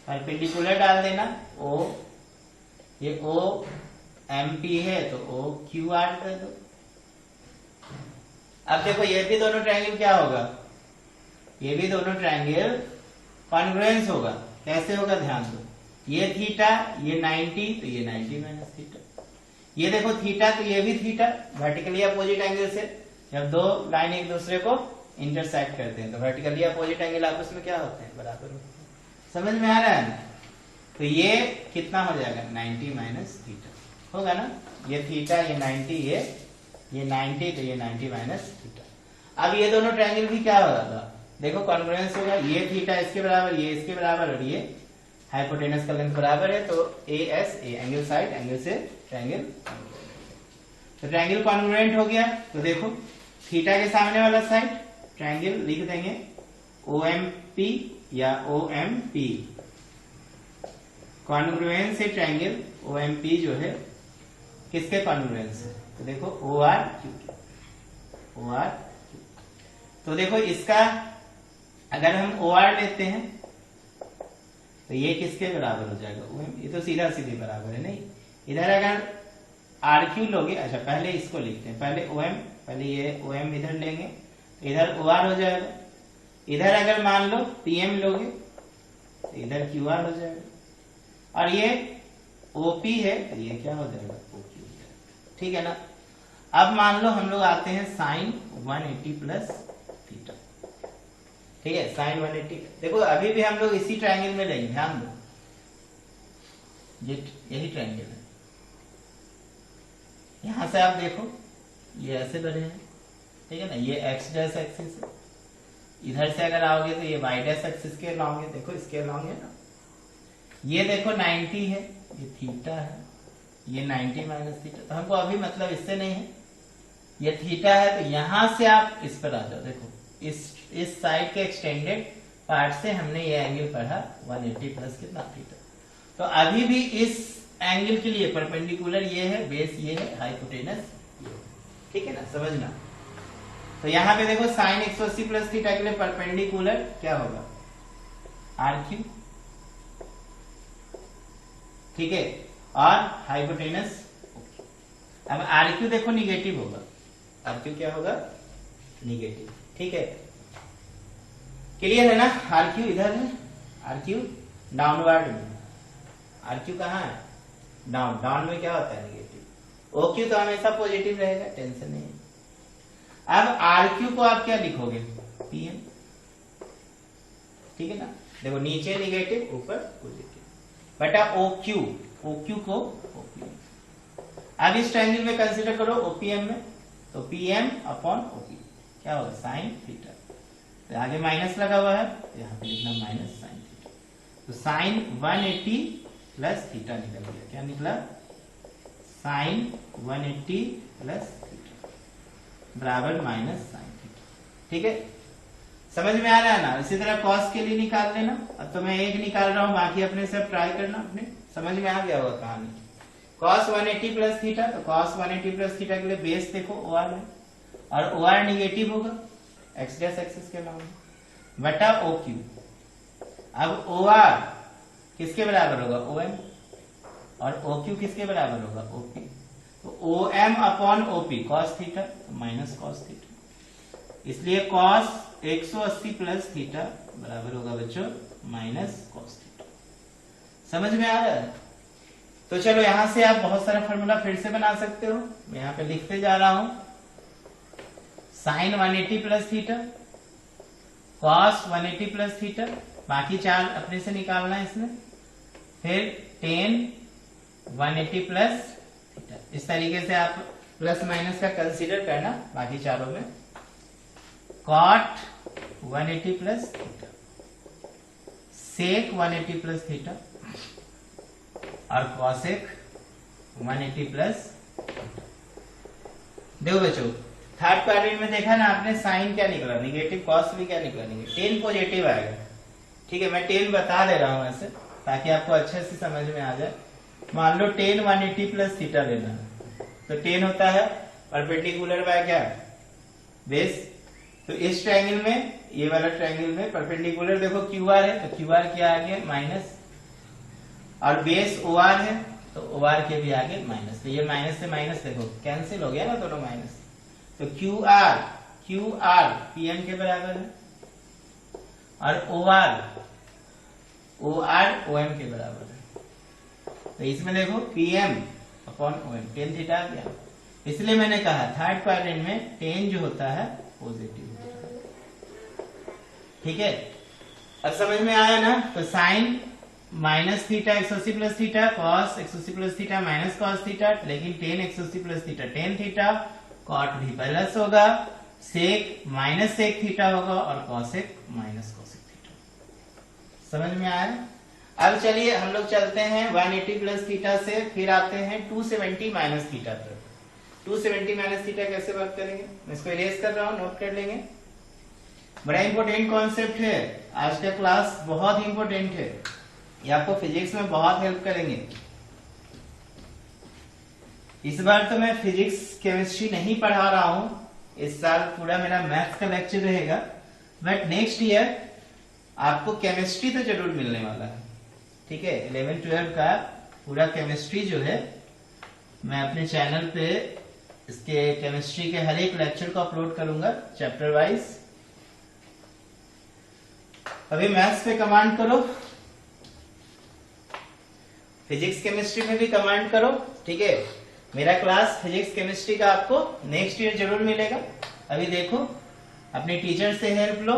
परपेंडिकुलर डाल देना, ओ ये ओ एम पी है तो ओ क्यू आर कर दो। अब देखो ये भी दोनों ट्रायंगल क्या होगा, ये भी दोनों ट्रायंगल कॉन्ग्रुएंस होगा। कैसे होगा, ध्यान दो, ये थीटा, ये 90, तो ये 90 माइनस थीटा। ये देखो थीटा, तो ये भी थीटा, वर्टिकली अपोजिट एंगल से जब दो लाइन एक दूसरे को इंटरसेक्ट करते हैं तो वर्टिकली अपोजिट एंगल आपस में क्या होते हैं, बराबर होते हैं। समझ में आ रहा है ना, तो ये कितना हो जाएगा, 90 माइनस थीटा होगा ना, ये थीटा, ये 90, ये 90, तो ये 90 माइनस थीटा। अब ये दोनों ट्रायंगल भी क्या होगा था, देखो कॉन्ग्रुएंस होगा, ये थीटा इसके बराबर, ये इसके बराबर, और ये हाइपोटेनस का लेंथ बराबर है, तो ए S, A angle side, angle से ट्रायंगल, तो ट्रायंगल कॉन्ग्रुएंट हो गया। तो देखो थीटा के सामने वाला साइड ट्रायंगल लिख देंगे OMP या OMP, कॉन्ग्रुएंस से ट्रायंगल OMP जो है किसके कॉन्ग्रुएंस है, तो देखो ORQ, तो देखो इसका अगर हम OR लेते हैं तो ये किसके बराबर हो जाएगा, OM, ये तो सीधा सीधे बराबर है। नहीं, इधर अगर RQ लोगे, अच्छा पहले इसको लिखते हैं, पहले OM, पहले ये OM इधर लेंगे, इधर OR हो जाएगा। इधर अगर मान लो PM लोगे तो इधर QR हो जाएगा, और ये OP है तो ये क्या हो जाएगा, OQ हो जाएगा। ठीक है ना, अब मान लो हम लोग आते हैं साइन 180 प्लस थीटा। ठीक है, साइन 180, देखो अभी भी हम लोग इसी ट्रायंगल में रहेंगे, ध्यान दो, यही ट्रायंगल है। यहां से आप देखो ये ऐसे बने हैं, ठीक है ना, ये एक्स डैश एक्सिस है, इधर से अगर आओगे तो ये वाई डैश एक्सिस के अलॉन्ग है, देखो इसके अलॉन्ग है ना, ये देखो 90 है, ये थीटा है, ये 90 माइनस थीटा, तो हमको अभी मतलब इससे नहीं है, ये थीटा है, तो यहां से आप इस पर आ जाओ। देखो इस साइड के एक्सटेंडेड पार्ट से हमने ये एंगल पढ़ा 180 प्लस कितना, थीटा। तो अभी भी इस एंगल के लिए परपेंडिकुलर ये है, बेस ये है, हाइपोटेनस। ठीक है ना, समझना। तो यहाँ पे देखो साइन 180 प्लस थीटा के लिए परपेंडिकुलर क्या होगा, RQ। ठीक है, और हाइपोटेनस। अब RQ देखो निगेटिव होगा, RQ क्या होगा, निगेटिव। ठीक है, क्लियर है ना, RQ इधर है, RQ डाउनवर्ड में, RQ कहाँ है, डाउन, डाउन में क्या होता है, निगेटिव। ओ क्यू तो हमेशा पॉजिटिव रहेगा, टेंशन नहीं है। अब आर क्यू को आप क्या लिखोगे, पी एम, ठीक है ना। देखो नीचे निगेटिव ऊपर पॉजिटिव बटा ओ क्यू को ओपीएम। अब इस ट्रायंगल में कंसीडर करो ओपीएम में, तो पीएम अपॉन ओपी क्या होगा, साइन थीटा। तो आगे माइनस लगा हुआ है, तो यहाँ पे लिखना माइनस साइन थीटा। तो साइन 180 प्लस थीटा निकल गया, क्या निकला, साइन 180 प्लस थीटा बराबर माइनस साइन थीटा। ठीक है, समझ में आ रहा है ना। इसी तरह कॉस के लिए निकाल लेना। अब तो मैं एक निकाल रहा हूं, बाकी अपने से ट्राई करना, अपने समझ में आ गया होगा कहानी। कॉस 180 प्लस थीटा, तो कॉस 180 प्लस थीटा के लिए बेस देखो ओ आर है, और ओ आर निगेटिव होगा एक्स डैश एक्सिस के मामले बटा ओ क्यू। अब ओ आर किसके बराबर होगा, ओ एम, और ओ क्यू किसके बराबर होगा, ओ पी। तो O M upon OP cos theta, तो माइनस कॉस थीटा, इसलिए कॉस 180 प्लस थीटा बराबर होगा बच्चों माइनस कॉस थीटा। समझ में आ रहा है। तो चलो यहां से आप बहुत सारा फॉर्मूला फिर से बना सकते हो। मैं यहां पे लिखते जा रहा हूं, sine 180 plus theta, cos 180 plus theta, बाकी चार अपने से निकालना है इसमें, फिर टेन 180 प्लस थीटा। इस तरीके से आप प्लस माइनस का कंसीडर करना बाकी चारों में। कॉट 180 प्लस थीटा, सेक 180 प्लस थीटा, और कॉसेक 180 प्लस। देखो बच्चों थर्ड क्वाड्रेंट में देखा ना आपने, साइन क्या निकला निगेटिव, कॉस भी क्या निकला निगेटिव, टेन पॉजिटिव आएगा। ठीक है, मैं टेन बता दे रहा हूं ऐसे ताकि आपको अच्छे से समझ में आ जाए। मान लो टेन 180 प्लस थीटा लेना है, तो टेन होता है परपेंडिकुलर बाय क्या, बेस। तो इस ट्रायंगल में, ये वाला ट्रायंगल में परपेंडिकुलर देखो क्यू आर है, तो क्यू आर क्या आ गया माइनस, और बेस ओ आर है तो ओ आर के भी आगे माइनस। तो ये माइनस से माइनस देखो कैंसिल हो गया ना दोनों माइनस। तो क्यू आर पीएम के बराबर है, और ओ आर ओ एम के बराबर है। तो इसमें देखो PM upon O M, tan theta आ गया। इसलिए मैंने कहा थर्ड क्वाड्रेंट में टेन जो होता है पॉजिटिव होता है। ठीक है, अब समझ में आया ना। तो sine minus theta 180 plus theta, cos 180 plus theta minus cos theta, लेकिन tan 180 plus theta tan theta, cot भी प्लस होगा, सेक माइनस सेक थीटा होगा, और कॉसेक माइनस कॉसेक थीटा। समझ में आया। अब चलिए हम लोग चलते हैं 180 प्लस थीटा से, फिर आते हैं 270 माइनस थीटा तक। 270 माइनस थीटा कैसे वर्क करेंगे, मैं इसको इरेज कर रहा हूं, नोट कर लेंगे। बड़ा इंपॉर्टेंट कॉन्सेप्ट है, आज का क्लास बहुत इंपॉर्टेंट है, ये आपको फिजिक्स में बहुत हेल्प करेंगे। इस बार तो मैं फिजिक्स केमिस्ट्री नहीं पढ़ा रहा हूं, इस साल पूरा मेरा मैथ्स का लेक्चर रहेगा, बट नेक्स्ट ईयर आपको केमिस्ट्री तो जरूर मिलने वाला है। ठीक है, 11-12 का पूरा केमिस्ट्री जो है मैं अपने चैनल पे इसके केमिस्ट्री के हर एक लेक्चर को अपलोड करूंगा चैप्टर वाइज। अभी मैथ्स पे कमांड करो, फिजिक्स केमिस्ट्री में भी कमांड करो। ठीक है, मेरा क्लास फिजिक्स केमिस्ट्री का आपको नेक्स्ट ईयर जरूर मिलेगा। अभी देखो अपने टीचर से हेल्प लो,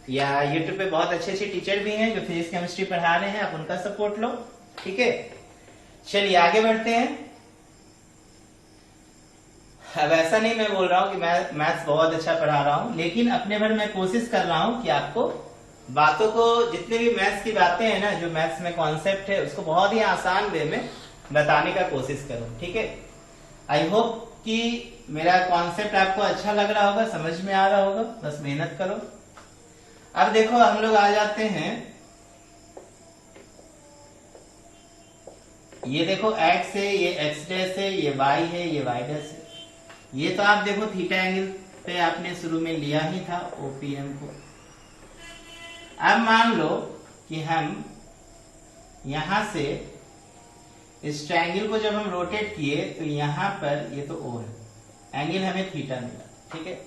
या यूट्यूब पे बहुत अच्छे अच्छे टीचर भी हैं जो फिजिक्स केमिस्ट्री पढ़ा रहे हैं, आप उनका सपोर्ट लो। ठीक है, चलिए आगे बढ़ते हैं। अब ऐसा नहीं मैं बोल रहा हूं कि मैं मैथ्स बहुत अच्छा पढ़ा रहा हूं, लेकिन अपने भर मैं कोशिश कर रहा हूं कि आपको बातों को, जितने भी मैथ्स की बातें हैं ना, जो मैथ्स में कॉन्सेप्ट है, उसको बहुत ही आसान वे में बताने का कोशिश करूं। ठीक है, आई होप कि मेरा कॉन्सेप्ट आपको अच्छा लग रहा होगा, समझ में आ रहा होगा, बस मेहनत करो। अब देखो हम लोग आ जाते हैं, ये देखो x है, ये x डैश है, ये y है, ये y डैश है। ये तो आप देखो थीटा एंगल पे आपने शुरू में लिया ही था ओपीएम को। अब मान लो कि हम यहां से इस ट्रायंगल को जब हम रोटेट किए तो यहां पर ये तो O है, एंगल हमें थीटा मिला। ठीक है,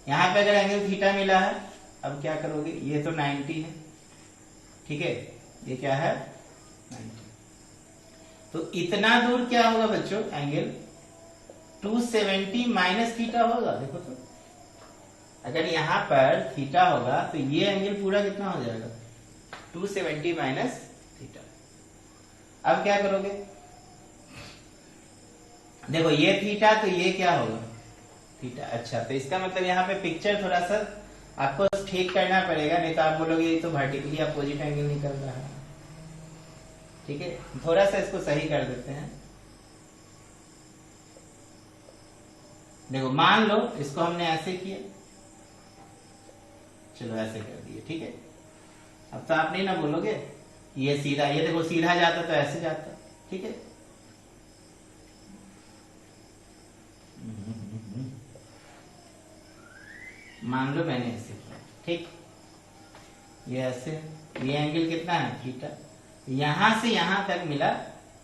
यहां पे अगर एंगल थीटा मिला है, अब क्या करोगे, ये तो 90 है। ठीक है, ये क्या है 90। तो इतना दूर क्या होगा बच्चों, एंगल 270 माइनस थीटा होगा। देखो तो अगर यहां पर थीटा होगा तो ये एंगल पूरा कितना हो जाएगा, 270 माइनस थीटा। अब क्या करोगे, देखो ये थीटा तो ये क्या होगा थीटा। अच्छा, तो इसका मतलब यहाँ पे पिक्चर थोड़ा सा आपको ठीक करना पड़ेगा, नहीं तो आप बोलोगे ये तो वर्टिकली अपोजिट एंगल निकल रहा है। ठीक है, थोड़ा सा इसको सही कर देते हैं। देखो मान लो इसको हमने ऐसे किया, चलो ऐसे कर दिए। ठीक है, अब तो आप नहीं ना बोलोगे ये सीधा, ये देखो सीधा जाता तो ऐसे जाता। ठीक है, मान लो मैंने ऐसे किया। ठीक, ये ऐसे, ये एंगल कितना है थीटा, यहां से यहां तक मिला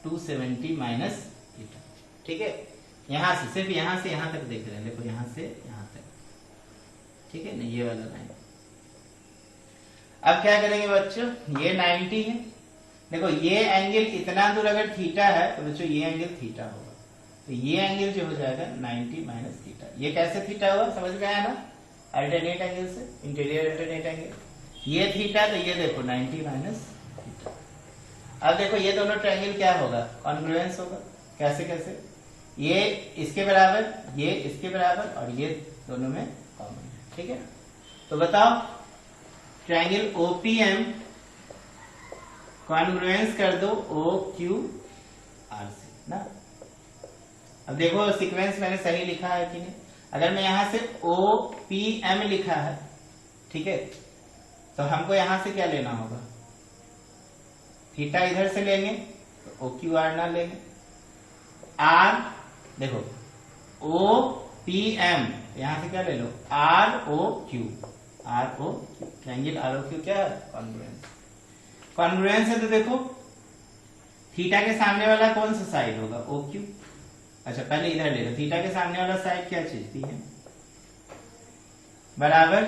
270 माइनस थीटा। ठीक है, यहां से, सिर्फ यहां से यहां तक देख रहे हैं, देखो यहां से यहां तक। ठीक है ना, ये वाला लाइन। अब क्या करेंगे बच्चों, ये 90 है। देखो ये एंगल इतना दूर अगर थीटा है तो बच्चों ये एंगल थीटा होगा, तो ये एंगल जो हो जाएगा 90 माइनस थीटा। ये कैसे थीटा होगा, समझ में आया ना, अल्टरनेट एंगल से, इंटीरियर अल्टरनेट एंगल। ये थीटा तो ये देखो 90 माइनस थीटा। अब देखो ये दोनों ट्रायंगल क्या होगा, कॉन्ग्रुएंस होगा। कैसे कैसे, ये इसके बराबर, ये इसके बराबर, और ये दोनों में कॉमन है। ठीक है, तो बताओ ट्रायंगल ओपीएम कॉन्ग्रुएंस कर दो OQR से ना। अब देखो सीक्वेंस मैंने सही लिखा है कि नहीं। अगर मैं यहां से OPM लिखा है, ठीक है, तो हमको यहां से क्या लेना होगा, थीटा इधर से लेंगे तो OQR ना लेंगे। R देखो OPM, यहां से क्या ले लो ROQ। ट्रायंगल ROQ क्या है, कॉन्ग्रुएंस। कॉन्ग्रुएंस है तो देखो थीटा के सामने वाला कौन सा साइड होगा, OQ। अच्छा पहले इधर ले लो, थीटा के सामने वाला साइड क्या चीज थी, बराबर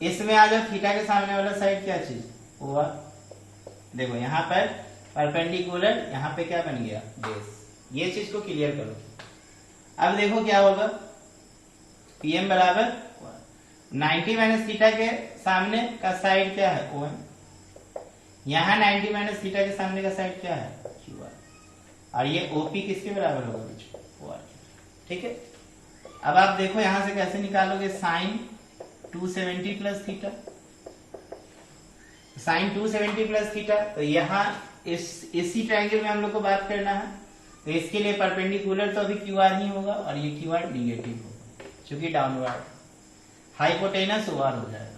इसमें आ जाओ, थीटा के सामने वाला साइड क्या चीज, OR। देखो यहां पर परपेंडिकुलर, यहां पे क्या बन गया, बेस। ये चीज को क्लियर करो। अब देखो क्या होगा, PM बराबर 90 माइनस थीटा के सामने का साइड क्या है, OM। यहां 90 माइनस थीटा के सामने का साइड क्या है, QR। और ये OP किसके बराबर होगा बच्चों, OR। ठीक है, अब आप देखो यहां से कैसे निकालोगे, sine 270 plus theta. Sine 270 plus theta, तो यहां इसी ट्रायंगल में हम लोग को बात करना है, तो इसके लिए परपेंडिकुलर तो अभी QR ही होगा, और ये QR निगेटिव होगा क्योंकि डाउनवर्ड, हाइपोटेनस OR हो जाएगा।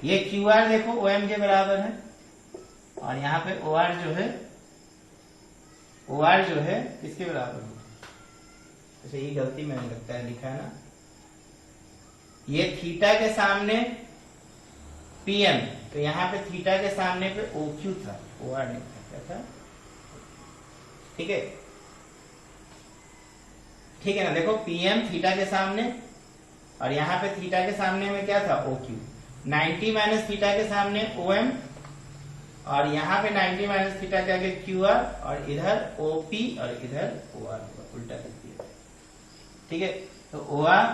ये QR देखो OM के बराबर है, और यहाँ पे OR जो है किसके बराबर होगा। अच्छा ये गलती मैंने लगता है लिखा है ना, ये थीटा के सामने PM, तो यहाँ पे थीटा के सामने पे OQ था, OR नहीं था, क्या था। ठीक है, ठीक है ना, देखो PM थीटा के सामने, और यहाँ पे थीटा के सामने में क्या था, OQ। 90 माइनस थीटा के सामने OM, और यहाँ पे 90 माइनस थीटा के आगे QR, और इधर OP और इधर OR, उल्टा लिख दिया। ठीक है, तो OR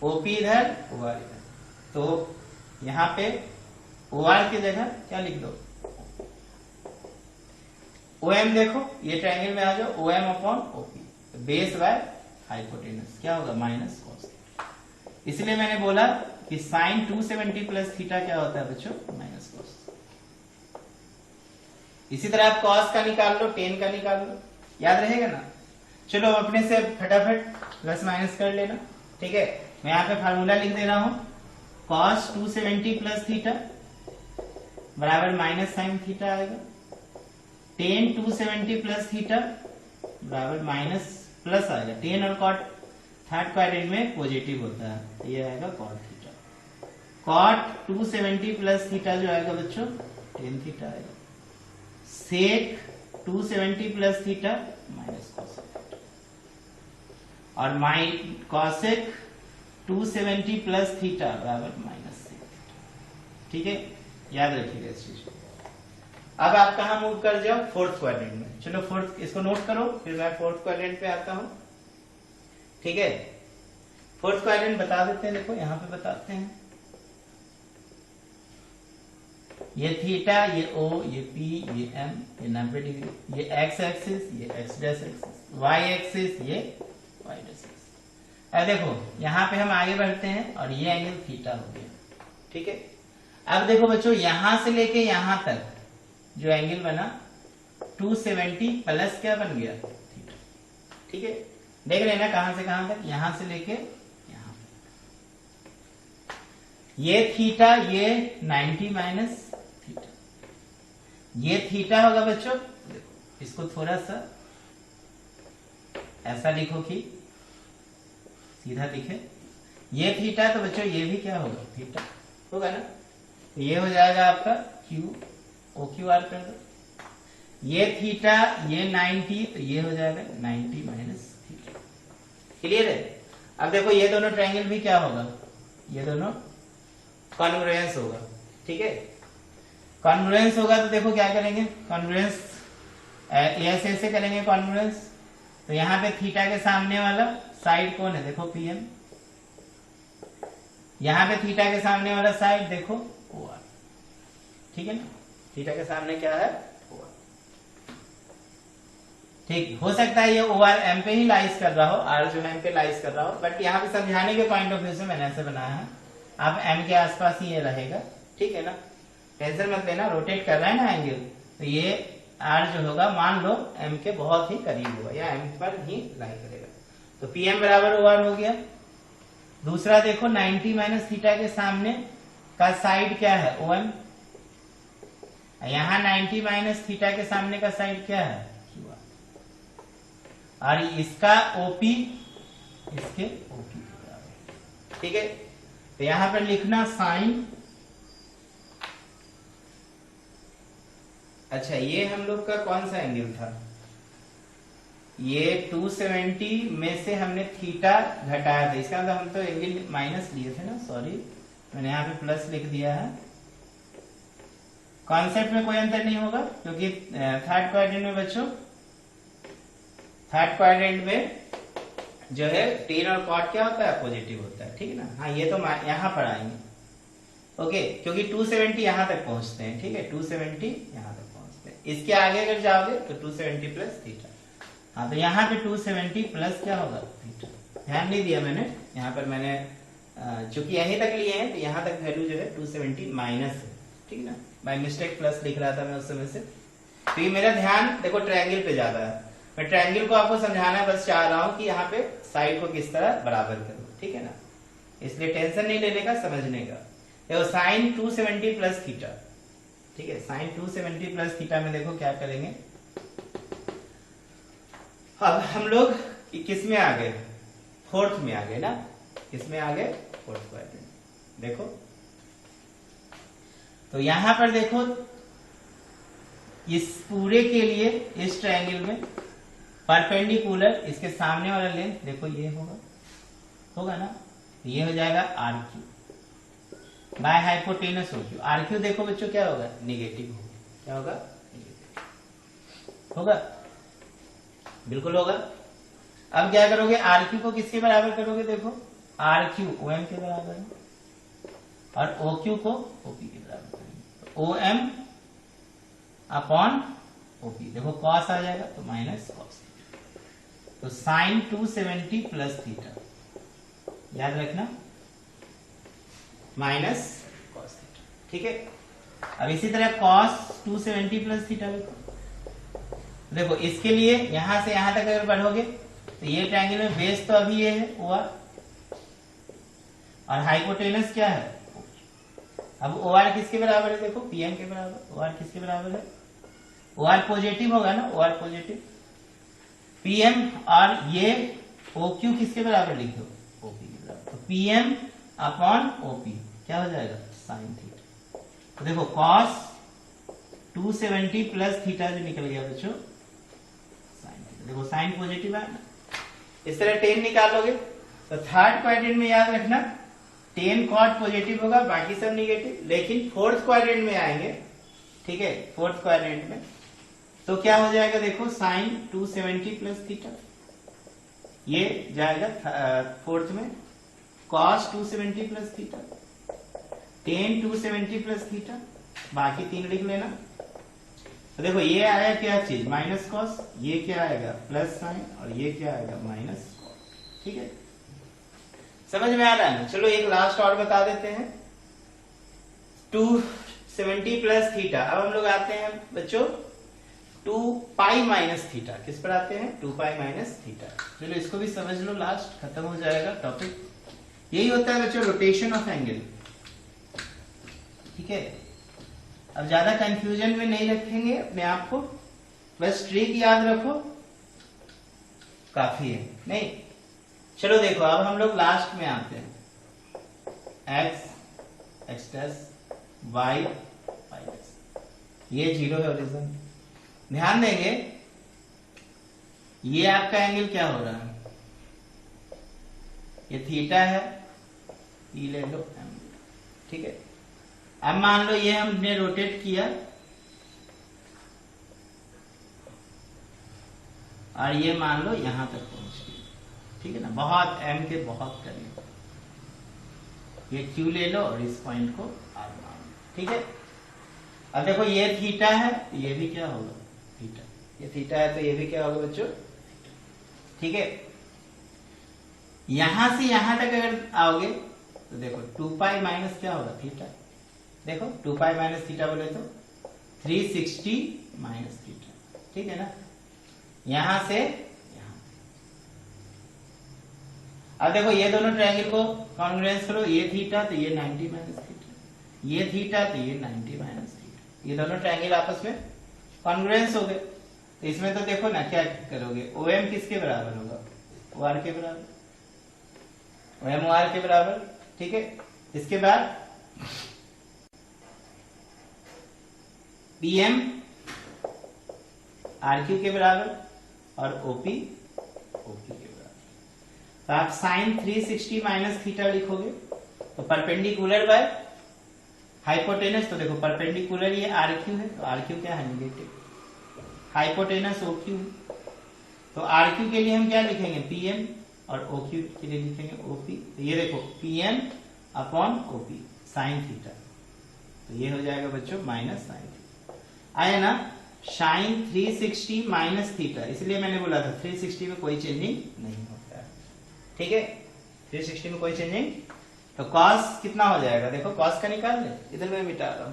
OP इधर, OR इधर, तो यहाँ पे OR की जगह क्या लिख दो, OM। देखो ये ट्रायंगल में आ जाओ, OM upon OP, base by hypotenuse क्या होगा, माइनस कॉस। इसलिए मैंने बोला कि साइन 270 प्लस थीटा क्या होता है बच्चों, माइनस कॉस। इसी तरह आप कॉस का निकाल लो, टेन का निकाल लो, याद रहेगा ना। चलो अपने से फटाफट प्लस माइनस कर लेना। ठीक है, मैं यहाँ पे फार्मूला लिख दे रहा हूं, कॉस 270 प्लस थीटा बराबर माइनस साइन थीटा आएगा, टेन 270 प्लस थीटा बराबर माइनस प्लस आएगा, टेन और कॉट थर्ड क्वाड्रेंट में पॉजिटिव होता है, तो ये आएगा cot theta. Cot 270 plus theta जो आएगा बच्चों, टेन थीटा आएगा, sec 270 plus theta minus cosec, और कॉसेक 270 प्लस थीटा बराबर माइनस सेक। ठीक है, याद रखिएगा इस चीज को। अब आप कहा मूव कर जाओ, फोर्थ क्वाड्रेंट में। चलो फोर्थ, इसको नोट करो, फिर मैं फोर्थ क्वाड्रेंट पे आता हूं। ठीक है, फोर्थ क्वाड्रेंट बता देते हैं, देखो यहां पे बताते हैं। ये थीटा, ये ओ, ये पी, ये एम, ये 90 डिग्री, ये एक्स एक्सिस, ये X dash axis, Y axis, ये वाई डैश एक्सिस। अब देखो यहां पे हम आगे बढ़ते हैं और ये एंगल थीटा हो गया। ठीक है, अब देखो बच्चों यहां से लेके यहां तक जो एंगल बना 270 प्लस क्या बन गया, थीटा। ठीक है, देख रहे हैं ना कहां से कहां तक, यहां से लेके यहां। ये थीटा, ये 90 माइनस थीटा, ये थीटा होगा बच्चों। देखो इसको थोड़ा सा ऐसा लिखो कि सीधा दिखे, ये थीटा, तो बच्चों ये भी क्या होगा, थीटा होगा ना। तो ये हो जाएगा आपका क्यू, ओ क्यू आर कर दो। ये थीटा, ये 90, तो ये हो जाएगा 90 माइनस थीटा। क्लियर है। अब देखो ये दोनों ट्रायंगल भी क्या होगा, ये दोनों कॉन्ग्रुएंस होगा। ठीक है, कॉन्ग्रुएंस होगा तो देखो क्या करेंगे, कॉन्ग्रुएंस ऐसे ऐसे करेंगे कॉन्ग्रुएंस। तो यहाँ पे थीटा के सामने वाला साइड कौन है, देखो पी एम। यहाँ पे थीटा के सामने वाला साइड देखो ओ आर। ठीक है ना, थीटा के सामने क्या है, ओ आर। ठीक, हो सकता है ये ओ आर एम पे ही लाइज कर रहा हो, आर जो है एम पे लाइज कर रहा हो, बट यहाँ पे समझाने के पॉइंट ऑफ व्यू से मैंने ऐसे बनाया है। अब एम के आसपास ही ये रहेगा। ठीक है ना, टेंशन मत लेना, रोटेट कर रहा है ना एंगल, तो ये आर जो होगा मान लो एम के बहुत ही करीब होगा या एम पर ही लाई करेगा। तो पी एम बराबर ओ आर हो गया। दूसरा देखो 90 माइनस थीटा के सामने का साइड क्या है, ओ एम। यहां 90 माइनस थीटा के सामने का साइड क्या है, क्यू आर। और इसका ओपी इसके ओपी के बराबर। ठीक है, तो यहां पर लिखना साइन। अच्छा, ये हम लोग का कौन सा एंगल था, ये 270 में से हमने थीटा घटाया था, इसका मतलब हम तो एंगल माइनस लिए थे ना, सॉरी मैंने यहाँ पे प्लस लिख दिया है। कॉन्सेप्ट में कोई अंतर नहीं होगा क्योंकि थर्ड क्वाड्रेंट में बच्चों, थर्ड क्वाड्रेंट में जो है टेन और कॉट क्या होता है, पॉजिटिव होता है। ठीक है ना, हाँ ये तो यहाँ पर आएंगे। ओके, क्योंकि 270 यहां तक पहुंचते हैं। ठीक है, 270 यहां तक पहुंचते हैं। इसके आगे अगर जाओगे तो 270 प्लस थीटा। हाँ, तो यहाँ पे 270 प्लस क्या होगा, थीटा। ध्यान नहीं दिया मैंने, यहाँ पर मैंने चूंकि यहीं तक लिए हैं तो यहाँ तक वैल्यू जो है 270 माइनस है। ठीक है ना, बाय मिस्टेक प्लस लिख रहा था मैं उस समय से। तो ये मेरा ध्यान देखो ट्रायंगल पे ज्यादा है, मैं ट्रायंगल को आपको समझाना बस चाह रहा हूँ कि यहाँ पे साइड को किस तरह बराबर करो। ठीक है ना, इसलिए टेंशन नहीं लेने का, समझने का। देखो साइन 270 प्लस थीटा। ठीक है, साइन 270 प्लस थीटा में देखो क्या करेंगे। अब हम लोग किस में आ गए, फोर्थ में आ गए ना, किसमें आ गए, फोर्थ क्वाड्रेंट। देखो तो यहां पर देखो इस पूरे के लिए इस ट्रायंगल में परपेंडिकुलर इसके सामने वाला लेंथ देखो ये होगा ना, ये हो जाएगा R Q by hypotenuse O Q. R Q देखो बच्चों क्या होगा, निगेटिव होगा। क्या होगा, निगेटिव होगा, बिल्कुल होगा। अब क्या करोगे, आर क्यू को किसके बराबर करोगे, देखो आर क्यू ओ एम के बराबर है और ओ क्यू को ओपी के बराबर करेंगे। ओ एम अपॉन ओपी, देखो कॉस आ जाएगा तो माइनस कॉस। तो साइन 270 प्लस थीटा, याद रखना, माइनस कॉस थीटा। ठीक है, अब इसी तरह कॉस 270 प्लस थीटा लिखो। देखो इसके लिए यहां से यहां तक अगर बढ़ोगे तो ये ट्रायंगल में बेस तो अभी ये है ओ आर और हाइपोटेनस क्या है, अब ओ आर किसके बराबर है, देखो पीएम के बराबर। ओ आर किसके बराबर है, ओ आर पॉजिटिव होगा ना, ओ आर पॉजिटिव। पीएम और ये ओ क्यू किसके बराबर लिख दो, ओपी के बराबर। तो पीएम अपॉन ओपी क्या हो जाएगा, साइन थीटा। तो देखो कॉस 270 प्लस थीटा जो निकल गया बच्चों, साइन थीटा। देखो साइन पॉजिटिव है ना, इस तरह टेन निकालोगे तो थर्ड क्वाड्रेंट में याद रखना टेन कॉट पॉजिटिव होगा, बाकी सब निगेटिव। लेकिन फोर्थ क्वाड्रेंट में आएंगे ठीक है, फोर्थ क्वाड्रेंट में। तो क्या हो जाएगा देखो, साइन 270 प्लस थीटा, ये जाएगा फोर्थ में cos 270 plus theta, ten 270 plus theta, बाकी 3 लिख लेना। तो देखो ये आया क्या चीज, माइनस कॉस, ये क्या आएगा प्लस साइन, और ये क्या आएगा माइनस कॉस। ठीक है, समझ में आ रहा है ना। चलो एक लास्ट और बता देते हैं, 270 प्लस थीटा। अब हम लोग आते हैं बच्चों 2 पाई माइनस थीटा, किस पर आते हैं, 2 पाई माइनस थीटा। चलो इसको भी समझ लो, लास्ट खत्म हो जाएगा टॉपिक। यही होता है बच्चों रोटेशन ऑफ एंगल। ठीक है, अब ज्यादा कंफ्यूजन में नहीं रखेंगे अपने आप को, बस ट्रिक याद रखो, काफी है। नहीं, चलो देखो अब हम लोग लास्ट में आते हैं, x x plus y y plus, ये 0 है ओरिजिन। ध्यान देंगे ये आपका एंगल क्या हो रहा है, ये थीटा है, ई ले लो m। ठीक है, अब मान लो ये हमने रोटेट किया और ये मान लो यहां तक पहुंच गई। ठीक है ना, बहुत m के बहुत करीब। ये q ले लो और इस पॉइंट को r मान लो। ठीक है, अब देखो ये थीटा है, ये भी क्या होगा थीटा, ये थीटा है तो ये भी क्या होगा बच्चों। ठीक है, यहां से यहां तक अगर आओगे तो देखो 2 पाई माइनस क्या होगा थीटा। देखो 2 पाई माइनस थीटा बोले तो 360 माइनस थीटा। ठीक है ना, यहां से यहां। अब देखो ये दोनों ट्रायंगल को कॉन्ग्रुएंस करो, ये थीटा तो ये 90 माइनस थीटा, ये थीटा तो ये 90 माइनस थीटा, ये दोनों ट्रायंगल आपस में कॉन्ग्रुएंस हो गए। तो इसमें तो देखो ना क्या करोगे, OM किसके बराबर होगा, OR के बराबर, OM OR के बराबर। ठीक है, इसके बाद PM RQ के बराबर और OP OQ के बराबर। तो आप साइन 360 माइनस थीटा लिखोगे, तो परपेंडिकुलर बाय हाइपोटेनस। तो देखो परपेंडिकुलर ये RQ है, तो RQ क्या है नेगेटिव, हाइपोटेनस OQ है, तो RQ के लिए हम क्या लिखेंगे PM, और OQ के लिए लिखेंगे OP। तो ये देखो PM upon OP sine theta, तो ये हो जाएगा बच्चों माइनस साइन थीटा। आया ना, साइन 360 माइनस थीटा, इसलिए मैंने बोला था 360 में कोई चेंजिंग नहीं होता है। ठीक है, 360 में कोई चेंजिंग। तो कॉस कितना हो जाएगा, देखो कॉस का निकाल ले, इधर मैं मिटा रहा हूं।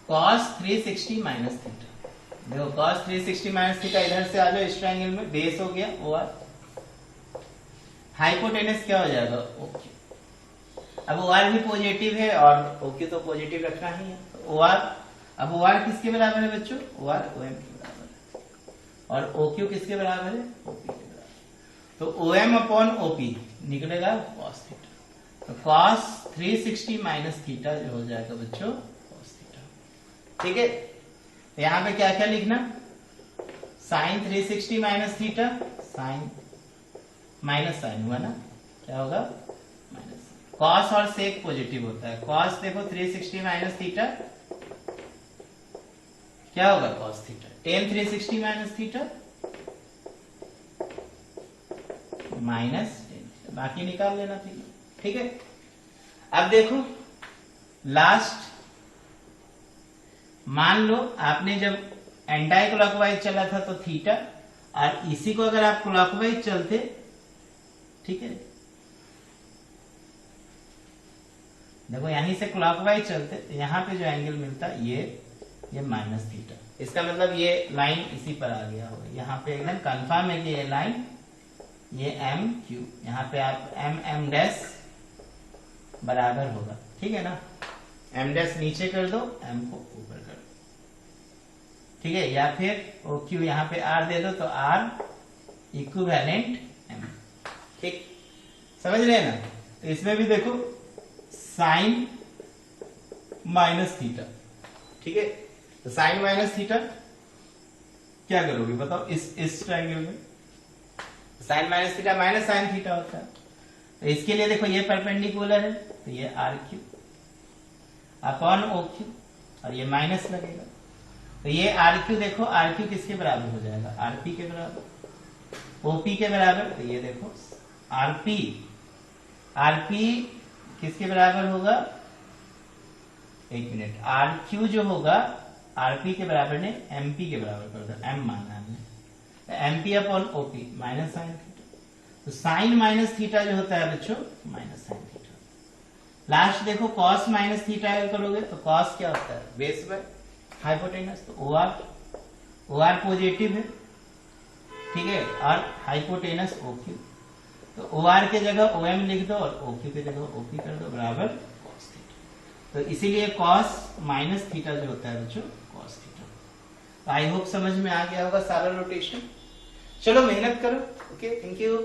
cos 360 माइनस थीटा, देखो cos 360 माइनस थीटा, इधर से आ जाओ इस ट्रायंगल में, बेस हो गया OR, हाइपोटेनस क्या हो जाएगा OQ। अब OR भी पॉजिटिव है और OQ तो पॉजिटिव रखना ही है, तो OR, अब OR किसके बराबर है बच्चों, OR OM के बराबर है, और OQ किसके बराबर है, OP के बराबर। तो OM अपॉन OP निकलेगा cos थीटा, तो cos 360 माइनस थीटा जो हो जाएगा बच्चों cos थीटा। ठीक है, तो यहां पे क्या क्या लिखना, sine 360 minus theta, sine minus sine हुआ ना, क्या होगा माइनस। कॉस और सेक पॉजिटिव होता है, कॉस देखो 360 माइनस थीटा क्या होगा cos theta, ten 360 minus theta minus ten, बाकी निकाल लेना थीटा। ठीक है, अब देखो लास्ट, मान लो आपने जब एंटी क्लॉकवाइज चला था तो थीटा, और इसी को अगर आप क्लॉकवाइज चलते, ठीक है, देखो यहीं से क्लॉकवाइज चलते तो यहां पे जो एंगल मिलता ये माइनस थीटा, इसका मतलब ये लाइन इसी पर आ गया होगा, यहाँ पे एकदम कंफर्म है कि ये लाइन, ये MQ, यहाँ पे आप M डैश बराबर होगा। ठीक है ना, M डैश नीचे कर दो, M को ऊपर कर दो। ठीक है, या फिर OQ यहाँ पे R दे दो, तो R इक्विवेलेंट M। ठीक, समझ रहे हैं ना। तो इसमें भी देखो साइन माइनस थीटा, ठीक है, तो साइन माइनस थीटा क्या करोगे बताओ, इस ट्रायंगल में sine minus theta minus sine theta होता है। तो इसके लिए देखो ये परपेंडिकुलर है तो ये R Q upon O Q और ये माइनस लगेगा। तो ये आर क्यू देखो, आर क्यू किसके बराबर हो जाएगा, आरपी के बराबर, ओपी के बराबर। तो ये देखो आरपी, आरपी किसके बराबर होगा, एक मिनट, आर क्यू जो होगा आरपी के बराबर ने एमपी के बराबर कर दो, एम माना हमने, MP upon OP minus sine theta. तो साइन माइनस थीटा जो होता है बच्चों माइनस साइन थीटा। लास्ट देखो कॉस माइनस थीटा अगर करोगे तो कॉस क्या होता है, बेस बाय हाइपोटेनस। तो ओ आर पॉजिटिव है, ठीक है, और हाइपोटेनस ओ क्यू। तो ओ आर के जगह ओ एम लिख दो और ओ क्यू के जगह ओ पी कर दो बराबर कॉस थीटा। तो इसीलिए कॉस माइनस थीटा जो होता है बच्चों कॉस थीटा। तो आई होप समझ में आ गया होगा सारा रोटेशन। चलो मेहनत करो। Okay, thank you.